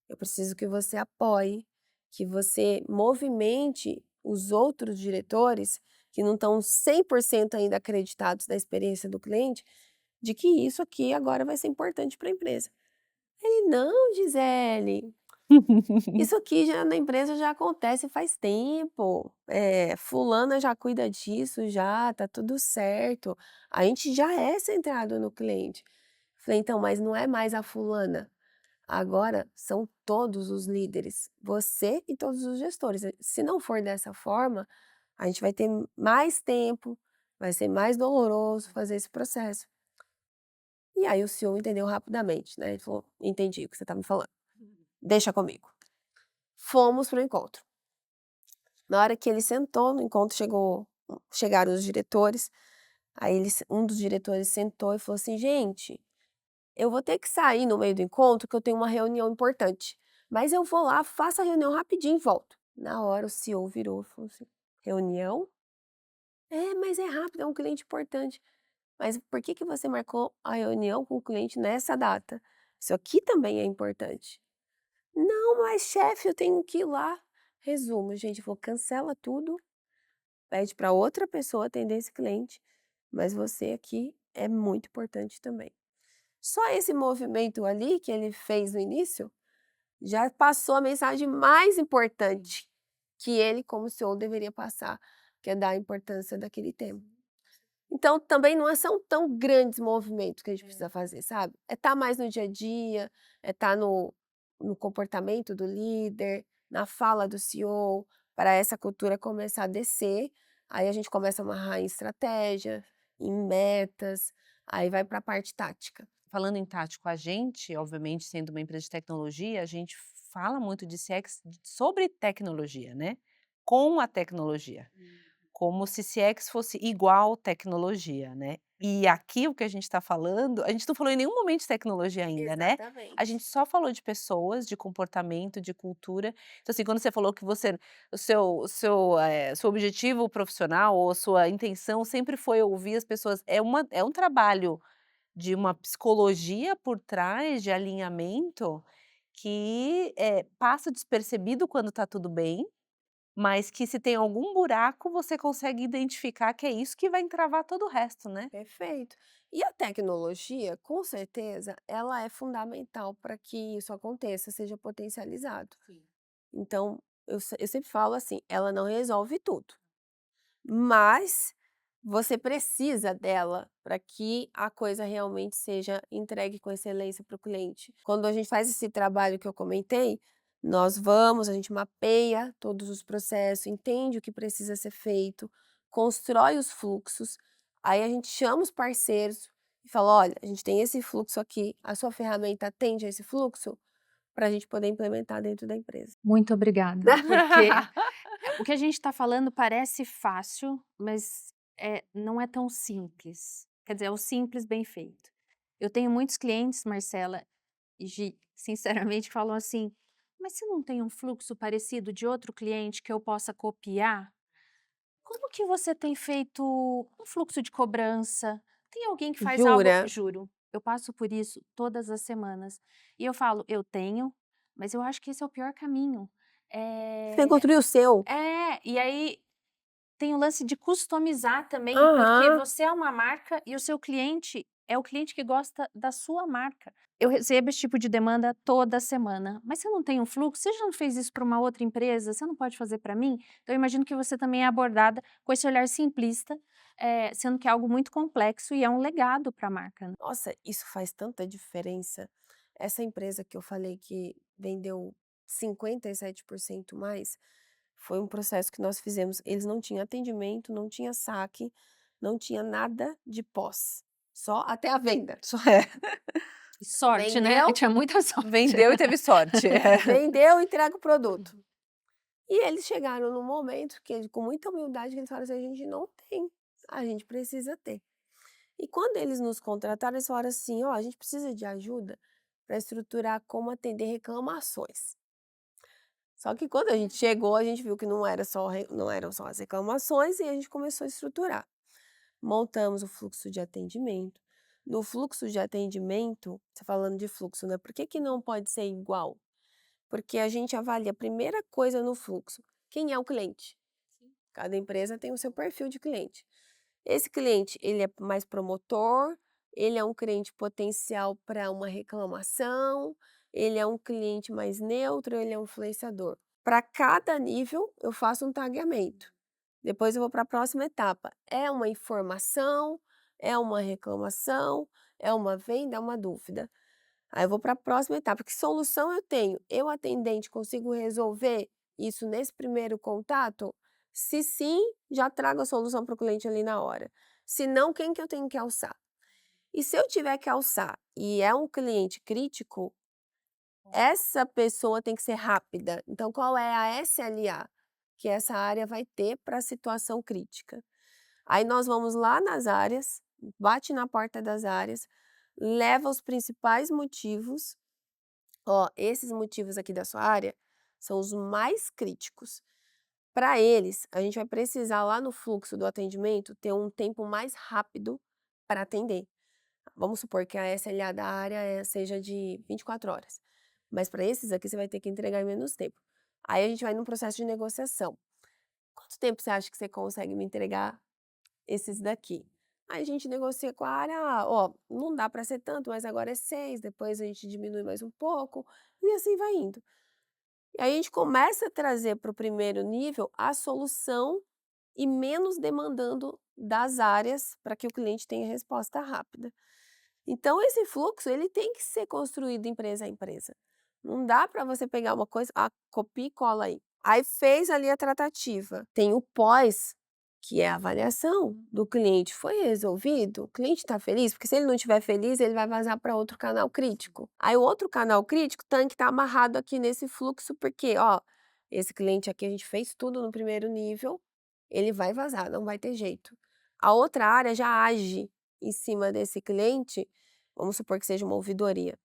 Eu preciso que você apoie, que você movimente os outros diretores que não estão 100% ainda acreditados na experiência do cliente, de que isso aqui agora vai ser importante para a empresa". Ele: "Não, Gisele, isso aqui já na empresa já acontece faz tempo, fulana já cuida disso já, tá tudo certo, a gente já é centrado no cliente". Falei: "Então, mas não é mais a fulana, agora são todos os líderes, você e todos os gestores. Se não for dessa forma, a gente vai ter mais tempo, vai ser mais doloroso fazer esse processo". E aí o CEO entendeu rapidamente, né, ele falou: "Entendi o que você está me falando, deixa comigo". Fomos para o encontro. Na hora que ele sentou no encontro, chegaram os diretores, aí um dos diretores sentou e falou assim: "Gente, eu vou ter que sair no meio do encontro, que eu tenho uma reunião importante, mas eu vou lá, faço a reunião rapidinho e volto". Na hora o CEO virou e falou assim: "Reunião? É, mas é rápido, é um cliente importante". "Mas por que que você marcou a reunião com o cliente nessa data? Isso aqui também é importante". "Não, mas chefe, eu tenho que ir lá". Resumo, gente, falou: "Cancela tudo, pede para outra pessoa atender esse cliente, mas você aqui é muito importante também". Só esse movimento ali que ele fez no início, já passou a mensagem mais importante que ele como CEO deveria passar, que é dar a importância daquele tema. Então também não são tão grandes movimentos que a gente precisa fazer, sabe. É estar mais no dia a dia, é estar no comportamento do líder, na fala do CEO, para essa cultura começar a descer, aí a gente começa a amarrar em estratégia, em metas, aí vai para a parte tática. Falando em tático, a gente, obviamente, sendo uma empresa de tecnologia, a gente fala muito de CX sobre tecnologia, né, com a tecnologia. Como se CX fosse igual tecnologia, né. E aqui o que a gente está falando, a gente não falou em nenhum momento de tecnologia ainda, né. A gente Exatamente. só falou de pessoas, de comportamento, de cultura. Então, assim, quando você falou que você seu objetivo profissional ou a sua intenção sempre foi ouvir as pessoas, é um trabalho de uma psicologia por trás, de alinhamento, que, passa despercebido quando está tudo bem, mas que se tem algum buraco, você consegue identificar que é isso que vai entravar todo o resto, né. Perfeito. E a tecnologia, com certeza, ela é fundamental para que isso aconteça, seja potencializado. Sim. Então, eu sempre falo assim, ela não resolve tudo, mas você precisa dela para que a coisa realmente seja entregue com excelência para o cliente. Quando a gente faz esse trabalho que eu comentei, nós vamos, a gente mapeia todos os processos, entende o que precisa ser feito, constrói os fluxos, aí a gente chama os parceiros e fala: "Olha, a gente tem esse fluxo aqui, a sua ferramenta atende a esse fluxo?", para a gente poder implementar dentro da empresa. Muito obrigada, porque o que a gente está falando parece fácil, mas, não é tão simples. Quer dizer, é o simples bem feito. Eu tenho muitos clientes, Marcela, e sinceramente falam assim: mas se não tem um fluxo parecido de outro cliente que eu possa copiar, como que você tem feito um fluxo de cobrança? Tem alguém que faz algo? Jura? Juro, eu passo por isso todas as semanas. E eu falo, eu tenho, mas eu acho que esse é o pior caminho. Você tem que É, construir o seu. e aí tem o lance de customizar também, porque Aham. você é uma marca e o seu cliente é o cliente que gosta da sua marca. Eu recebo esse tipo de demanda toda semana. Mas você não tem um fluxo? Você já não fez isso para uma outra empresa? Você não pode fazer para mim? Então, eu imagino que você também é abordada com esse olhar simplista, sendo que é algo muito complexo e é um legado para a marca, né? Nossa, isso faz tanta diferença. Essa empresa que eu falei que vendeu 57% mais, foi um processo que nós fizemos. Eles não tinham atendimento, não tinha saque, não tinha nada de pós, só até a venda. Só é. E sorte, né? Vendeu, Tinha muita sorte. Vendeu e teve sorte. É. vendeu, entrega o produto. E eles chegaram num momento que, com muita humildade, eles falaram assim: a gente não tem, a gente precisa ter. E quando eles nos contrataram, eles falaram assim: ó, a gente precisa de ajuda para estruturar como atender reclamações. Só que quando a gente chegou, a gente viu que não eram só as reclamações e a gente começou a estruturar. Montamos o fluxo de atendimento. No fluxo de atendimento, você falando de fluxo, né? Por que que não pode ser igual? Porque a gente avalia a primeira coisa no fluxo: quem é o cliente? Cada empresa tem o seu perfil de cliente. Esse cliente, ele é mais promotor, ele é um cliente potencial para uma reclamação, ele é um cliente mais neutro, ele é um influenciador. Para cada nível, eu faço um tagueamento. Depois eu vou para a próxima etapa. É uma informação, é uma reclamação, é uma venda, é uma dúvida. Aí eu vou para a próxima etapa. Que solução eu tenho? Eu, atendente, consigo resolver isso nesse primeiro contato? Se sim, já trago a solução para o cliente ali na hora. Se não, quem que eu tenho que alçar? E se eu tiver que alçar e é um cliente crítico, essa pessoa tem que ser rápida. Então, qual é a SLA que essa área vai ter para a situação crítica? Aí nós vamos lá nas áreas, bate na porta das áreas, leva os principais motivos. Ó, esses motivos aqui da sua área são os mais críticos. Para eles, a gente vai precisar lá no fluxo do atendimento ter um tempo mais rápido para atender. Vamos supor que a SLA da área seja de 24 horas, mas para esses aqui você vai ter que entregar em menos tempo. Aí a gente vai num processo de negociação. Quanto tempo você acha que você consegue me entregar esses daqui? Aí a gente negocia com a área: "Ah, ó, não dá para ser tanto, mas agora é 6, depois a gente diminui mais um pouco", e assim vai indo. E aí a gente começa a trazer para o primeiro nível a solução e menos demandando das áreas para que o cliente tenha resposta rápida. Então esse fluxo ele tem que ser construído empresa a empresa. Não dá para você pegar uma coisa, copia e cola aí. Aí fez ali a tratativa, tem o pós, que é a avaliação do cliente. Foi resolvido? O cliente está feliz? Porque se ele não estiver feliz, ele vai vazar para outro canal crítico. Aí o outro canal crítico tem que estar amarrado aqui nesse fluxo, porque, ó, esse cliente aqui a gente fez tudo no primeiro nível, ele vai vazar, não vai ter jeito. A outra área já age em cima desse cliente, vamos supor que seja uma ouvidoria.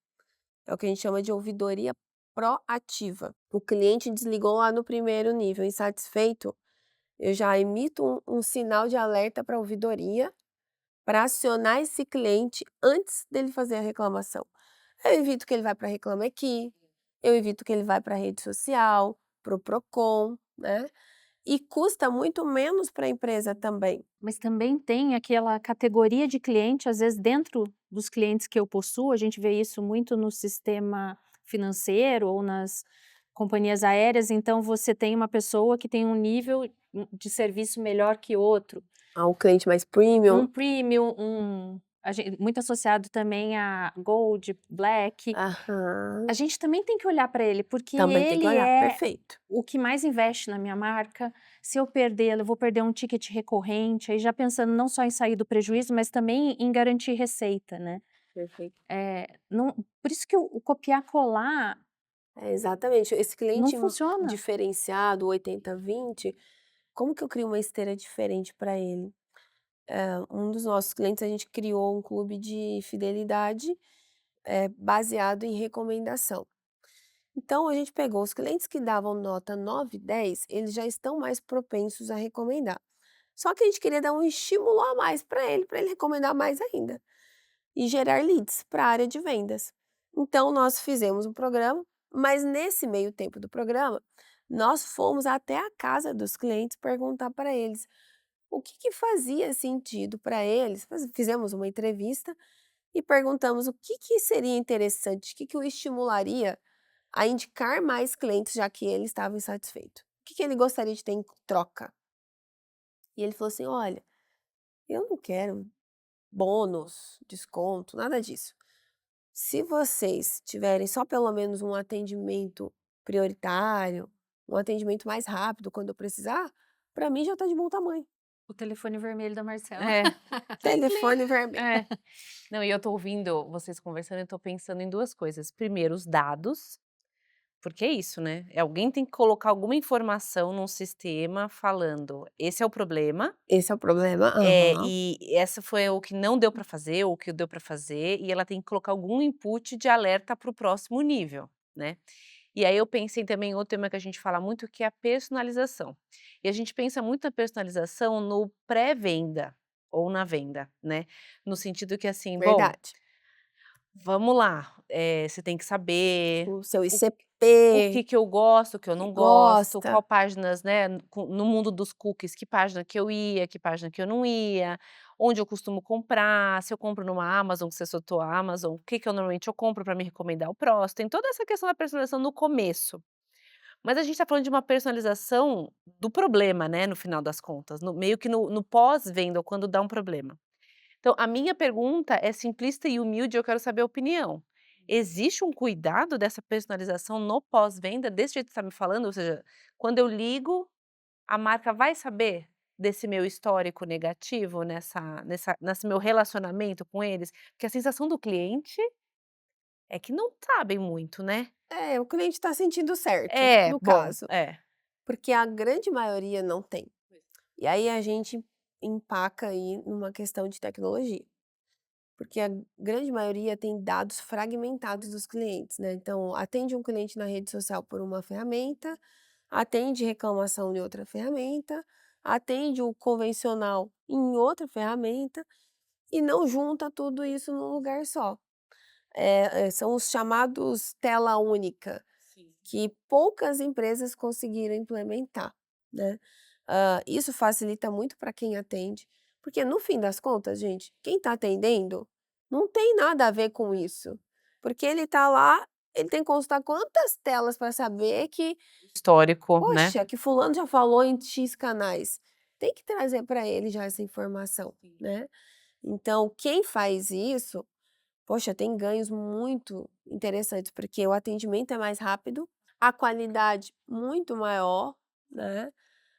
É o que a gente chama de ouvidoria proativa. O cliente desligou lá no primeiro nível, insatisfeito, eu já emito um sinal de alerta para a ouvidoria para acionar esse cliente antes dele fazer a reclamação. Eu evito que ele vá para a Reclame Aqui, eu evito que ele vá para a rede social, para o Procon, né? E custa muito menos para a empresa também. Mas também tem aquela categoria de cliente, às vezes dentro dos clientes que eu possuo, a gente vê isso muito no sistema financeiro ou nas companhias aéreas, então você tem uma pessoa que tem um nível de serviço melhor que outro, O cliente mais premium. um premium, muito associado também a Gold, Black. Aham. A gente também tem que olhar para ele, porque Também tem que ele olhar, é perfeito. o que mais investe na minha marca. Se eu perder, eu vou perder um ticket recorrente, aí já pensando não só em sair do prejuízo, mas também em garantir receita, né. Perfeito. Não, por isso que o copiar colar É, exatamente. Esse não cliente funciona. diferenciado, 80/20, como que eu crio uma esteira diferente para ele? Um dos nossos clientes, a gente criou um clube de fidelidade, baseado em recomendação. Então a gente pegou os clientes que davam nota 9 e 10, eles já estão mais propensos a recomendar. Só que a gente queria dar um estímulo a mais para ele recomendar mais ainda e gerar leads para a área de vendas. Então nós fizemos um programa, mas nesse meio tempo do programa, nós fomos até a casa dos clientes perguntar para eles o que que fazia sentido para eles. Fizemos uma entrevista e perguntamos o que que seria interessante, o que que o estimularia a indicar mais clientes, já que ele estava insatisfeito. O que que ele gostaria de ter em troca? E ele falou assim: "Olha, eu não quero bônus, desconto, nada disso. Se vocês tiverem só pelo menos um atendimento prioritário, um atendimento mais rápido quando eu precisar, para mim já está de bom tamanho". O telefone vermelho da Marcela. É, Telefone vermelho. é. Não, e eu tô ouvindo vocês conversando e tô pensando em 2 coisas. Primeiro, os dados, porque é isso, né, alguém tem que colocar alguma informação num sistema falando: "Esse é o problema, Esse é o problema. Aham. e essa foi o que não deu para fazer, ou o que deu para fazer", e ela tem que colocar algum input de alerta para o próximo nível, né. E aí eu pensei também em outro tema que a gente fala muito, que é a personalização. E a gente pensa muito na personalização no pré-venda ou na venda, né, no sentido que assim: "Bom, Verdade. vamos lá, você tem que saber O seu o o ICP, que que eu gosto, o que eu que não gosto, gosta. qual páginas, né, no mundo dos cookies, que página que eu ia, que página que eu não ia, onde eu costumo comprar, se eu compro numa Amazon, que você citou a Amazon, o que que eu normalmente eu compro para me recomendar o próximo". Tem toda essa questão da personalização no começo. Mas a gente está falando de uma personalização do problema, né, no final das contas, no meio que no pós-venda ou quando dá um problema. Então a minha pergunta é simplista e humilde, eu quero saber a opinião. Existe um cuidado dessa personalização no pós-venda, desse jeito que você está me falando? Ou seja, quando eu ligo, a marca vai saber desse meu histórico negativo nesse meu relacionamento com eles? Porque a sensação do cliente é que não sabem muito, né. É, o cliente está sentindo certo, É, no bom, caso, é. porque a grande maioria não tem. E aí a gente empaca aí numa questão de tecnologia, porque a grande maioria tem dados fragmentados dos clientes, né. Então, atende um cliente na rede social por uma ferramenta, atende reclamação em outra ferramenta, atende o convencional em outra ferramenta e não junta tudo isso num lugar só. São os chamados tela única, que poucas empresas conseguiram implementar, né. Isso facilita muito para quem atende, porque no fim das contas, gente, quem está atendendo não tem nada a ver com isso, porque ele está lá, ele tem que consultar quantas telas para saber que, Histórico, né. poxa, que fulano já falou em X canais. Tem que trazer para ele já essa informação, né. Então quem faz isso, poxa, tem ganhos muito interessantes, porque o atendimento é mais rápido, a qualidade muito maior, né.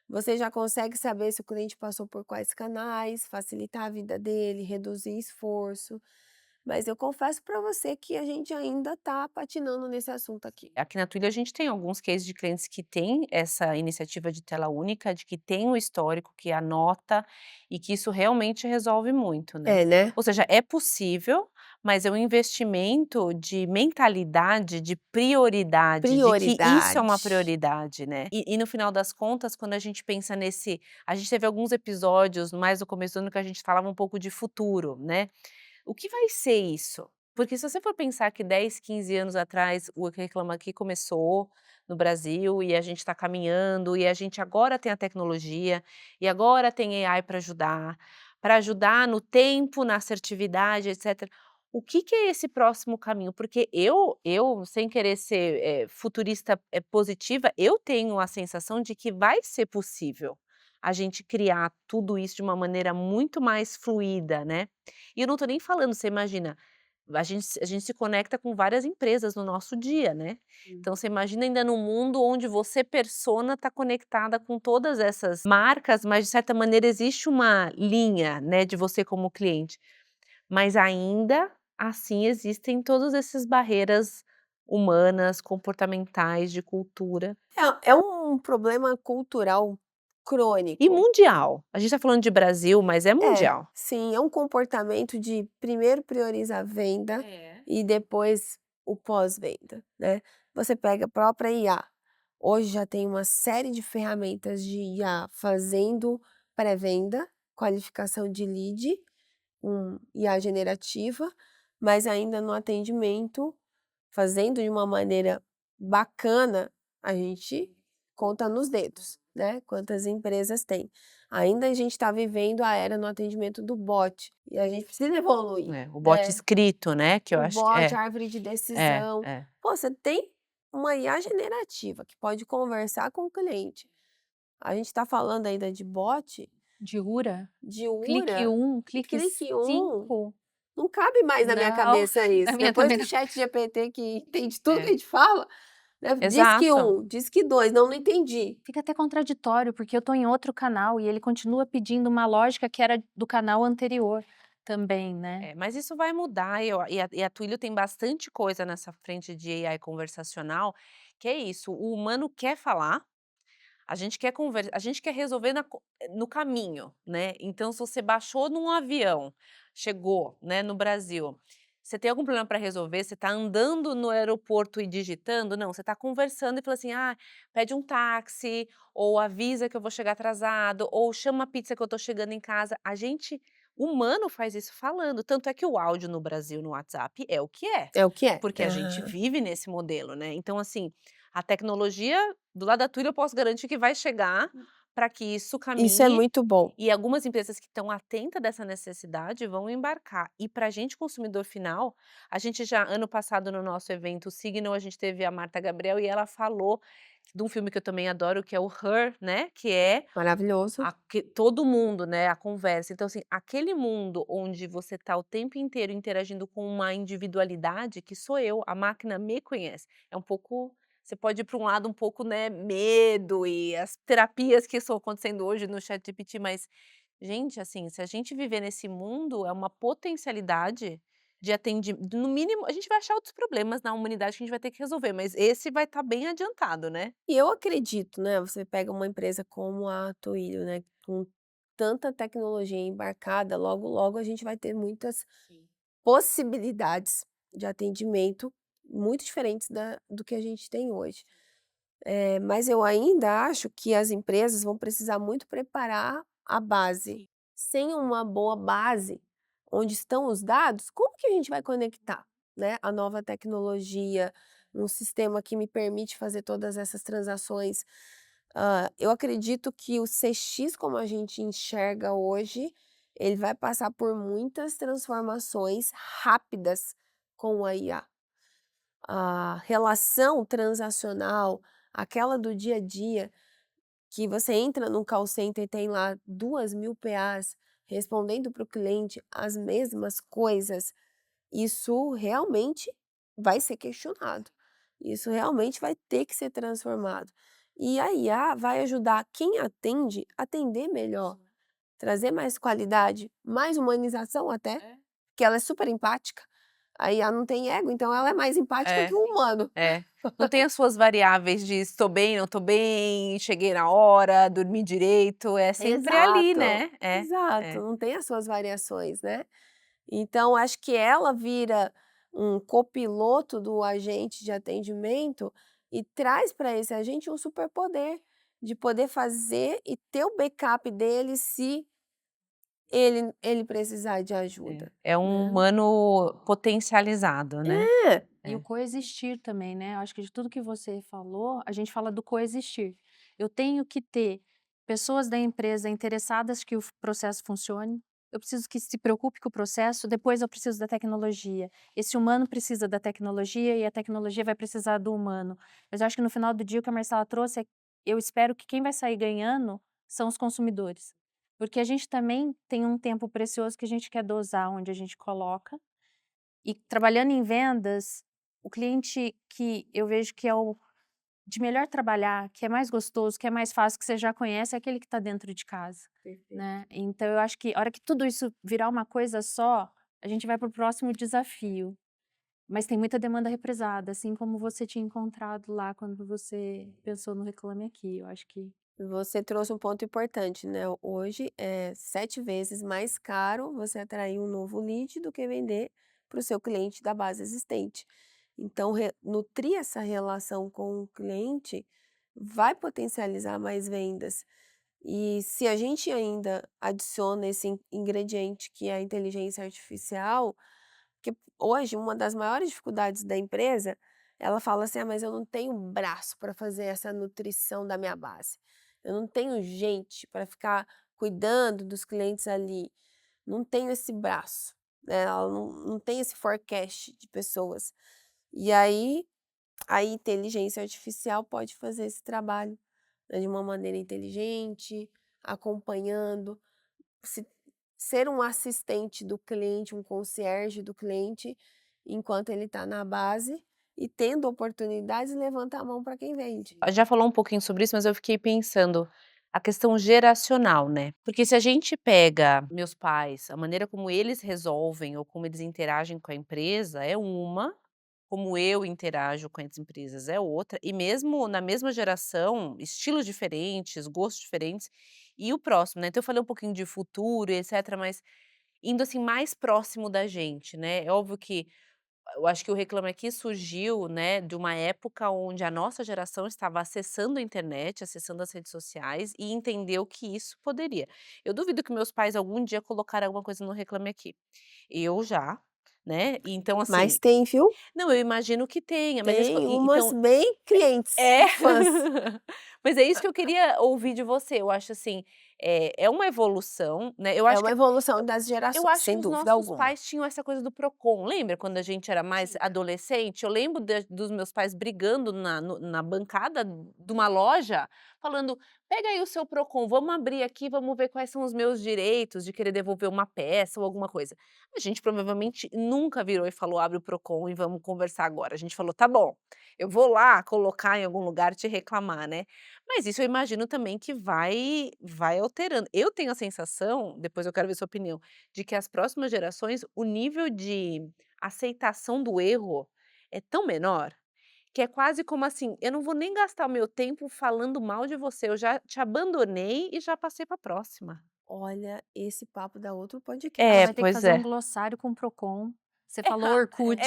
Você já consegue saber se o cliente passou por quais canais, facilitar a vida dele, reduzir esforço. Mas eu confesso para você que a gente ainda está patinando nesse assunto aqui. Aqui na Twilio a gente tem alguns cases de clientes que têm essa iniciativa de tela única, de que tem o histórico, que anota e que isso realmente resolve muito, né. É, né? Ou seja, é possível, mas é um investimento de mentalidade, de prioridade, de que isso é uma Prioridade. prioridade, né. E no final das contas, quando a gente pensa nesse a gente teve alguns episódios mais no começo do ano que a gente falava um pouco de futuro, né. O que vai ser isso? Porque se você for pensar que 10, 15 anos atrás o Reclame Aqui começou no Brasil e a gente está caminhando e a gente agora tem a tecnologia e agora tem AI para ajudar no tempo, na assertividade, etcétera. O que que é esse próximo caminho? Porque eu sem querer ser, futurista, positiva, eu tenho a sensação de que vai ser possível a gente criar tudo isso de uma maneira muito mais fluida, né. E eu não estou nem falando, você imagina, a gente se conecta com várias empresas no nosso dia, né. Então você imagina ainda num mundo onde você persona está conectada com todas essas marcas, mas de certa maneira existe uma linha, né, de você como cliente. Mas ainda assim existem todas essas barreiras humanas, comportamentais, de cultura. É um problema cultural E crônico. mundial, a gente está falando de Brasil, mas é É, mundial. sim, é um comportamento de primeiro priorizar a venda É. e depois o pós-venda, né. Você pega a própria IA, hoje já tem uma série de ferramentas de IA fazendo pré-venda, qualificação de lead, IA generativa, mas ainda no atendimento, fazendo de uma maneira bacana, a gente conta nos dedos, né, quantas empresas tem. Ainda a gente está vivendo a era no atendimento do bot, e a gente precisa evoluir, O bot né. escrito, né, que eu O acho que bot, árvore de é, decisão. é. Pô, você tem uma IA generativa que pode conversar com o cliente. A gente está falando ainda de bot, De URA, de clique URA, 1, clique clique 1, 5. não cabe mais na minha Não, cabeça na isso. minha Depois também do não. ChatGPT que entende tudo que a É. gente fala, né, diz que Exato. 1, diz que 2, não entendi. Fica até contraditório, porque eu tô em outro canal e ele continua pedindo uma lógica que era do canal anterior também, né. Mas isso vai mudar e a Twilio tem bastante coisa nessa frente de AI conversacional, que é isso, o humano quer falar, a gente quer resolver no caminho, né, então se você baixou num avião, chegou, né, no Brasil, você tem algum problema para resolver, você está andando no aeroporto e digitando, não, você está conversando e fala assim: "Ah, pede um táxi", ou avisa que eu vou chegar atrasado, ou chama a pizza que eu estou chegando em casa, a gente humano faz isso falando, tanto é que o áudio no Brasil no WhatsApp é o que é, É o que é. porque a gente Aham. vive nesse modelo, né, então assim, a tecnologia do lado da Twilio eu posso garantir que vai chegar para que isso Isso é caminhe, muito bom. e algumas empresas que estão atentas dessa necessidade vão embarcar. E para a gente consumidor final, a gente já ano passado no nosso evento Signal, a gente teve a Marta Gabriel e ela falou de um filme que eu também adoro que é o Her, né, que é Maravilhoso. todo mundo, né, a conversa. Então, assim, aquele mundo onde você está o tempo inteiro interagindo com uma individualidade que sou eu, a máquina me conhece. É um pouco você pode ir para um lado um pouco, né, medo e as terapias que estão acontecendo hoje no ChatGPT, mas, gente, assim, se a gente viver nesse mundo, é uma potencialidade de atendimento. No mínimo, a gente vai achar outros problemas na humanidade que a gente vai ter que resolver, mas esse vai estar bem adiantado, né. E eu acredito, né, você pega uma empresa como a Twilio, né, com tanta tecnologia embarcada, logo, logo a gente vai ter muitas possibilidades de atendimento muito diferentes do que a gente tem hoje. Mas eu ainda acho que as empresas vão precisar muito preparar a base. Sem uma boa base, onde estão os dados, como que a gente vai conectar, né, a nova tecnologia, um sistema que me permite fazer todas essas transações? Eu acredito que o CX, como a gente enxerga hoje, ele vai passar por muitas transformações rápidas com a IA. A relação transacional, aquela do dia a dia, que você entra num call center e tem lá 2.000 PAs respondendo para o cliente as mesmas coisas, isso realmente vai ser questionado. Isso realmente vai ter que ser transformado. E a IA vai ajudar quem atende a atender melhor, trazer mais qualidade, mais humanização até, porque ela é super empática. A IA não tem ego, então ela é mais empática que É. o humano. É. Não tem as suas variáveis de estou bem, não estou bem, cheguei na hora, dormi direito, é sempre ali, Exato, né. É, exato, é. não tem as suas variações, né. Então acho que ela vira um copiloto do agente de atendimento e traz para esse agente um superpoder, de poder fazer e ter o backup dele se ele precisar de ajuda, É um né. humano potencializado, né. É, E o É. coexistir também, né, eu acho que de tudo que você falou, a gente fala do coexistir. Eu tenho que ter pessoas da empresa interessadas que o processo funcione, eu preciso que se preocupe com o processo, depois eu preciso da tecnologia. Esse humano precisa da tecnologia e a tecnologia vai precisar do humano. Mas eu acho que no final do dia o que a Marcela trouxe eu espero que quem vai sair ganhando são os consumidores. Porque a gente também tem um tempo precioso que a gente quer dosar onde a gente coloca, e trabalhando em vendas, o cliente que eu vejo que é o de melhor trabalhar, que é mais gostoso, que é mais fácil, que você já conhece, é aquele que está dentro de casa, perfeito. né. Então eu acho que a hora que tudo isso virar uma coisa só, a gente vai para o próximo desafio. Mas tem muita demanda represada, assim como você tinha encontrado lá quando você pensou no Reclame Aqui, eu acho que Você trouxe um ponto importante, né, hoje é 7 vezes mais caro você atrair um novo lead do que vender para o seu cliente da base existente. Então nutrir essa relação com o cliente vai potencializar mais vendas. E se a gente ainda adiciona esse ingrediente que é a inteligência artificial, que hoje uma das maiores dificuldades da empresa, ela fala assim: "Ah, mas eu não tenho braço para fazer essa nutrição da minha base. Eu não tenho gente para ficar cuidando dos clientes ali. Não tenho esse braço", né, ela não tem esse forecast de pessoas. E aí, a inteligência artificial pode fazer esse trabalho, né, de uma maneira inteligente, acompanhando, se ser um assistente do cliente, um concierge do cliente, enquanto ele está na base e tendo oportunidades, levanta a mão para quem vende. Já falou um pouquinho sobre isso, mas eu fiquei pensando, a questão geracional, né, porque se a gente pega meus pais, a maneira como eles resolvem ou como eles interagem com a empresa é uma, como eu interajo com as empresas é outra, e mesmo na mesma geração, estilos diferentes, gostos diferentes, e o próximo, né, então eu falei um pouquinho de futuro e etcétera, mas indo, assim, mais próximo da gente, né, é óbvio que eu acho que o Reclame Aqui surgiu, né, de uma época onde a nossa geração estava acessando a internet, acessando as redes sociais e entendeu que isso poderia. Eu duvido que meus pais algum dia colocaram alguma coisa no Reclame Aqui. Eu já, né, e então Mas assim tem, viu? não, eu imagino que tenha, mas esse Tem umas então bem clientes, é. fãs. Mas é isso que eu queria ouvir de você, eu acho assim, é uma evolução, né, eu É acho uma que evolução das eu gerações, acho que sem os dúvida nossos alguma. pais tinham essa coisa do Procon, lembra quando a gente era mais Tinha. adolescente? Eu lembro dos meus pais brigando na bancada de uma loja, falando: "Pega aí o seu Procon, vamos abrir aqui, vamos ver quais são os meus direitos de querer devolver uma peça ou alguma coisa". A gente provavelmente nunca virou e falou: "Abre o Procon e vamos conversar agora". A gente falou: "Tá bom, eu vou lá colocar em algum lugar, te reclamar, né". Mas isso eu imagino também que vai alterando. Eu tenho a sensação, depois eu quero ver sua opinião, de que as próximas gerações, o nível de aceitação do erro é tão menor, que é quase como assim: "Eu não vou nem gastar o meu tempo falando mal de você, eu já te abandonei e já passei para a próxima". Olha, esse papo dá outro Ela É, podcast. vai ter que pois fazer um é. glossário com o Procon. Você falou Orkut,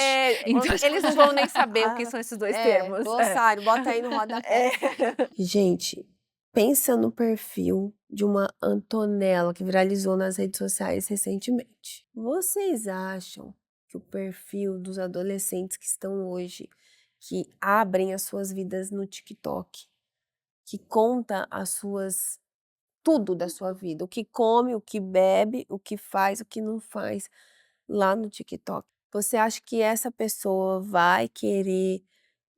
Onde então eles não vão nem saber o que são esses 2 termos. É. Glossário, bota aí no rodapé. É. Gente, pensa no perfil de uma Antonella que viralizou nas redes sociais recentemente. Vocês acham que o perfil dos adolescentes que estão hoje, que abrem as suas vidas no TikTok, que conta as suas tudo da sua vida, o que come, o que bebe, o que faz, o que não faz lá no TikTok. Você acha que essa pessoa vai querer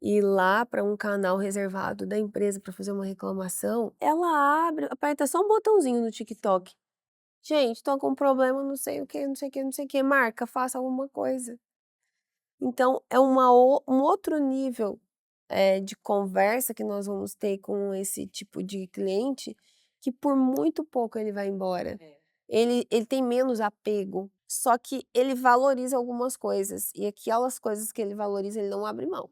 ir lá para um canal reservado da empresa para fazer uma reclamação? Ela abre, aperta só um botãozinho no TikTok. "Gente, tô com um problema, não sei o que, não sei o que, não sei o que, marca, faça alguma coisa". Então é um outro nível, de conversa que nós vamos ter com esse tipo de cliente, que por muito pouco ele vai embora. É. Ele tem menos apego, só que ele valoriza algumas coisas, e aquelas coisas que ele valoriza, ele não abre mão.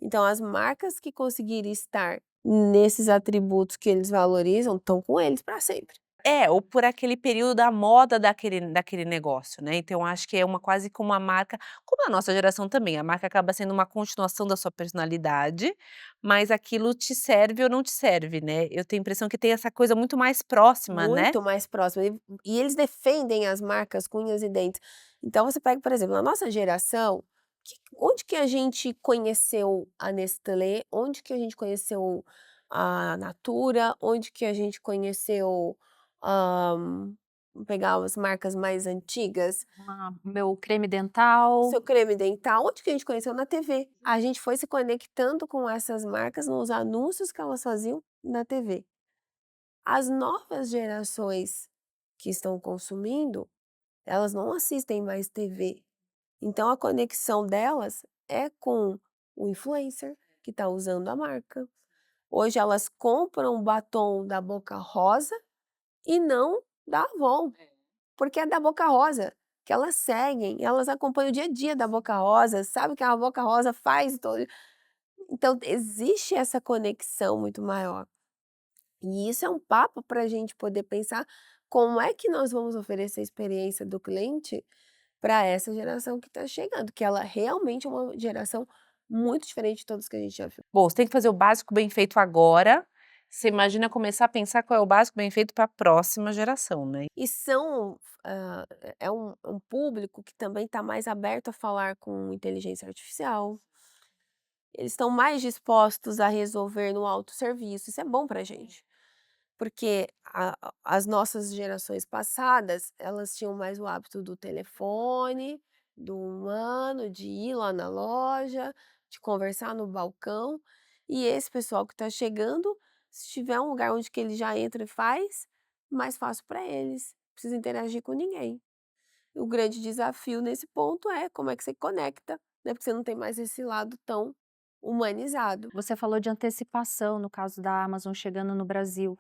Então as marcas que conseguirem estar nesses atributos que eles valorizam, estão com eles para sempre. É, ou por aquele período da moda daquele negócio, né, então acho que é uma quase como uma marca como a nossa geração também, a marca acaba sendo uma continuação da sua personalidade, mas aquilo te serve ou não te serve, né. Eu tenho a impressão que tem essa coisa muito mais próxima, né. Muito mais próximo, e eles defendem as marcas com unhas e dentes. Então você pega, por exemplo, na nossa geração, onde que a gente conheceu a Nestlé, onde que a gente conheceu a Natura, onde que a gente conheceu, vamos pegar as marcas mais antigas, meu creme o dental. seu creme dental, onde que a gente conheceu? Na TV. A gente foi se conectando com essas marcas nos anúncios que elas faziam na TV. As novas gerações que estão consumindo, elas não assistem mais TV. Então a conexão delas é com o influencer que está usando a marca. Hoje elas compram batom da Boca Rosa e não da Avon, porque é da Boca Rosa, que elas seguem, elas acompanham o dia a dia da Boca Rosa, sabe o que a Boca Rosa faz todo. Então existe essa conexão muito maior. E isso é um papo para a gente poder pensar como é que nós vamos oferecer a experiência do cliente para essa geração que está chegando, que ela realmente é uma geração muito diferente de todos que a gente já viu. Bom, você tem que fazer o básico bem feito agora, você imagina começar a pensar qual é o básico bem feito para a próxima geração, né. E são, é um público que também está mais aberto a falar com inteligência artificial, eles estão mais dispostos a resolver no autosserviço, isso é bom pra gente. Porque as nossas gerações passadas, elas tinham mais o hábito do telefone, do humano, de ir lá na loja, de conversar no balcão, e esse pessoal que está chegando, se tiver um lugar onde que ele já entra e faz, mais fácil para eles, não precisa interagir com ninguém. O grande desafio nesse ponto é como é que você conecta, né, porque você não tem mais esse lado tão humanizado. Você falou de antecipação no caso da Amazon chegando no Brasil.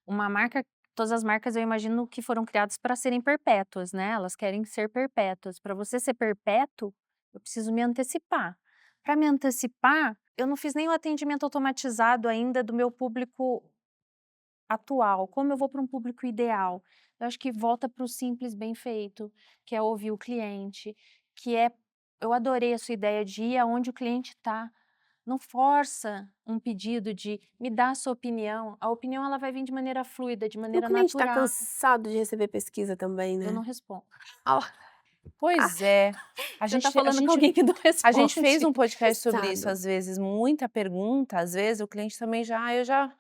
Uma marca Todas as marcas eu imagino que foram criadas para serem perpétuas, né, elas querem ser perpétuas. Para você ser perpétuo, eu preciso me antecipar. Para me antecipar, eu não fiz nem o atendimento automatizado ainda do meu público atual, como eu vou para um público ideal? Eu acho que volta para o simples bem feito, que é ouvir o cliente, que é eu adorei a sua ideia de ir aonde o cliente está. Não força um pedido de me dá a sua opinião. A opinião ela vai vir de maneira fluida, de E o maneira cliente está natural. cansado de receber pesquisa também, Eu não né? respondo. Ah, Pois é, a Você está gente a falando com gente alguém que não a gente fez responde. um podcast sobre isso, sabe. às vezes, muita pergunta, às vezes o cliente também já: "Ah, eu já",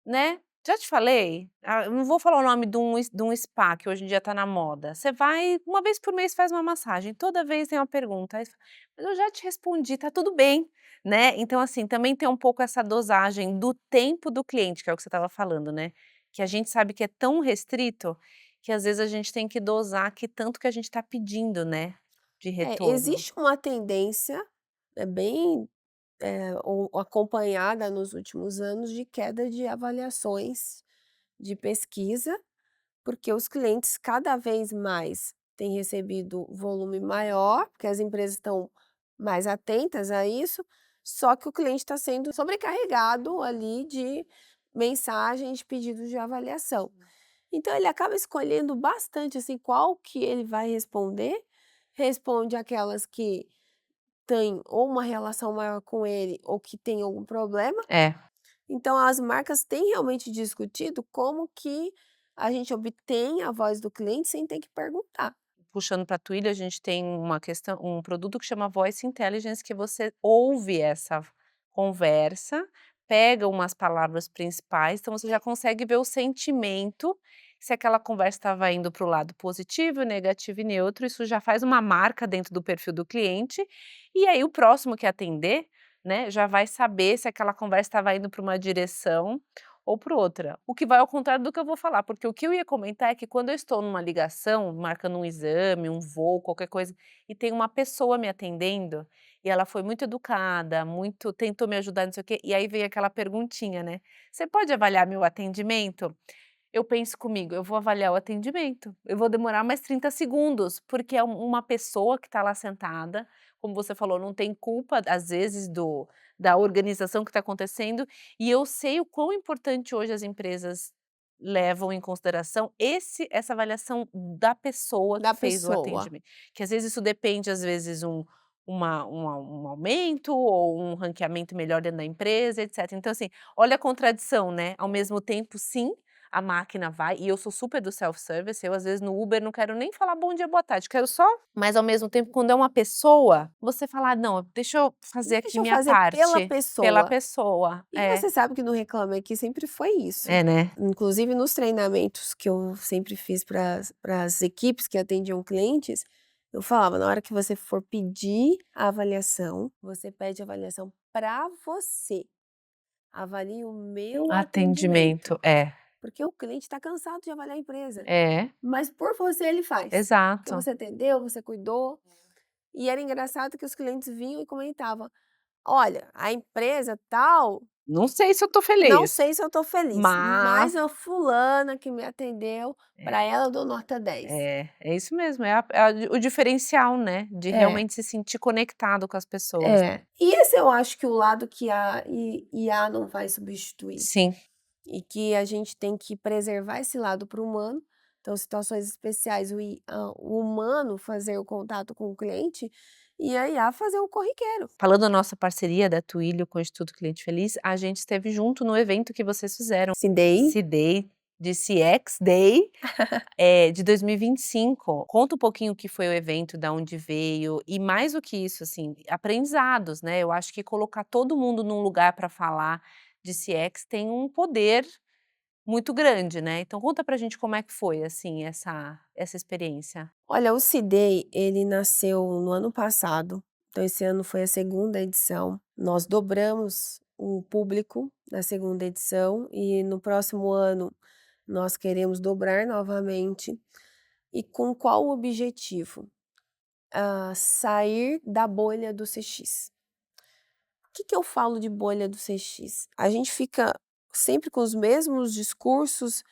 né, "já te falei", eu não vou falar o nome de um spa que hoje em dia tá na moda, você vai uma vez por mês faz uma massagem, toda vez tem uma pergunta, aí você fala: "Mas eu já te respondi, tá tudo bem", né. Então assim, também tem um pouco essa dosagem do tempo do cliente, que é o que você estava falando, né, que a gente sabe que é tão restrito, que às vezes a gente tem que dosar que tanto que a gente tá pedindo, né, de retorno. Existe uma tendência, bem, acompanhada nos últimos anos de queda de avaliações de pesquisa, porque os clientes cada vez mais têm recebido volume maior, porque as empresas estão mais atentas a isso, só que o cliente está sendo sobrecarregado ali de mensagens, de pedidos de avaliação. Então ele acaba escolhendo bastante, assim, qual que ele vai responder, responde aquelas que têm ou uma relação maior com ele ou que tem algum problema. É. Então as marcas têm realmente discutido como que a gente obtém a voz do cliente sem ter que perguntar. Puxando para a Twilio, a gente tem um produto que chama Voice Intelligence, que você ouve essa conversa, pega umas palavras principais, então você já consegue ver o sentimento, se aquela conversa estava indo para o lado positivo, negativo e neutro, isso já faz uma marca dentro do perfil do cliente, e aí o próximo que atender, né, já vai saber se aquela conversa estava indo para uma direção ou para outra. O que vai ao contrário do que eu vou falar, porque o que eu ia comentar é que quando eu estou numa ligação, marcando um exame, um voo, qualquer coisa, e tem uma pessoa me atendendo, e ela foi muito educada, muito tentou me ajudar, não sei o quê, e aí vem aquela perguntinha, né: "Você pode avaliar meu atendimento?" Eu penso comigo: "Eu vou avaliar o atendimento, eu vou demorar mais 30 segundos", porque é uma pessoa que está lá sentada, como você falou, não tem culpa, às vezes, da organização que está acontecendo, e eu sei o quão importante hoje as empresas levam em consideração essa avaliação da pessoa Da que fez o pessoa. atendimento, que às vezes isso depende, às vezes, um aumento ou um ranqueamento melhor dentro da empresa, etcétera. Então assim, olha a contradição, né, ao mesmo tempo, sim, a máquina vai e eu sou super do self-service, eu às vezes no Uber não quero nem falar bom dia, boa tarde, quero só mas ao mesmo tempo quando é uma pessoa, você fala: "Ah, não, deixa eu fazer aqui Deixa eu minha fazer pela parte", pela pessoa. pessoa. E É, você sabe que no Reclame Aqui sempre foi isso. é, né. Inclusive nos treinamentos que eu sempre fiz para as equipes que atendiam clientes, eu falava: "Na hora que você for pedir a avaliação, você pede a avaliação para você. Avalie o meu atendimento", Atendimento, é, porque o cliente está cansado de avaliar a empresa, é, mas por você ele faz, porque exato. você atendeu, você cuidou. E era engraçado que os clientes vinham e comentavam: "Olha, a empresa tal, Não sei se eu tô não feliz, sei se eu estou feliz, mas mas a fulana que me atendeu, para é. ela eu dou nota 10". É isso mesmo, é o diferencial, né, de É, realmente se sentir conectado com as pessoas, né. é. E esse eu acho que o lado que a IA não vai substituir, Sim, e que a gente tem que preservar esse lado para o humano. Então, situações especiais, o humano fazer o contato com o cliente, e a IA fazer o corriqueiro. Falando da nossa parceria da Twilio com o Instituto Cliente Feliz, a gente esteve junto no evento que vocês fizeram, Cidei. C-Day, de CX Day, de 2025. Conta um pouquinho o que foi o evento, da onde veio e mais do que isso, assim, aprendizados, né, eu acho que colocar todo mundo num lugar para falar de CX tem um poder muito grande, né, então conta pra gente como é que foi, assim, essa experiência. Olha, o Cidei, ele nasceu no ano passado, então esse ano foi a segunda edição. Nós dobramos o público na segunda edição e no próximo ano nós queremos dobrar novamente. E com qual objetivo? Sair da bolha do CX. O que eu falo de bolha do CX? A gente fica sempre com os mesmos discursos,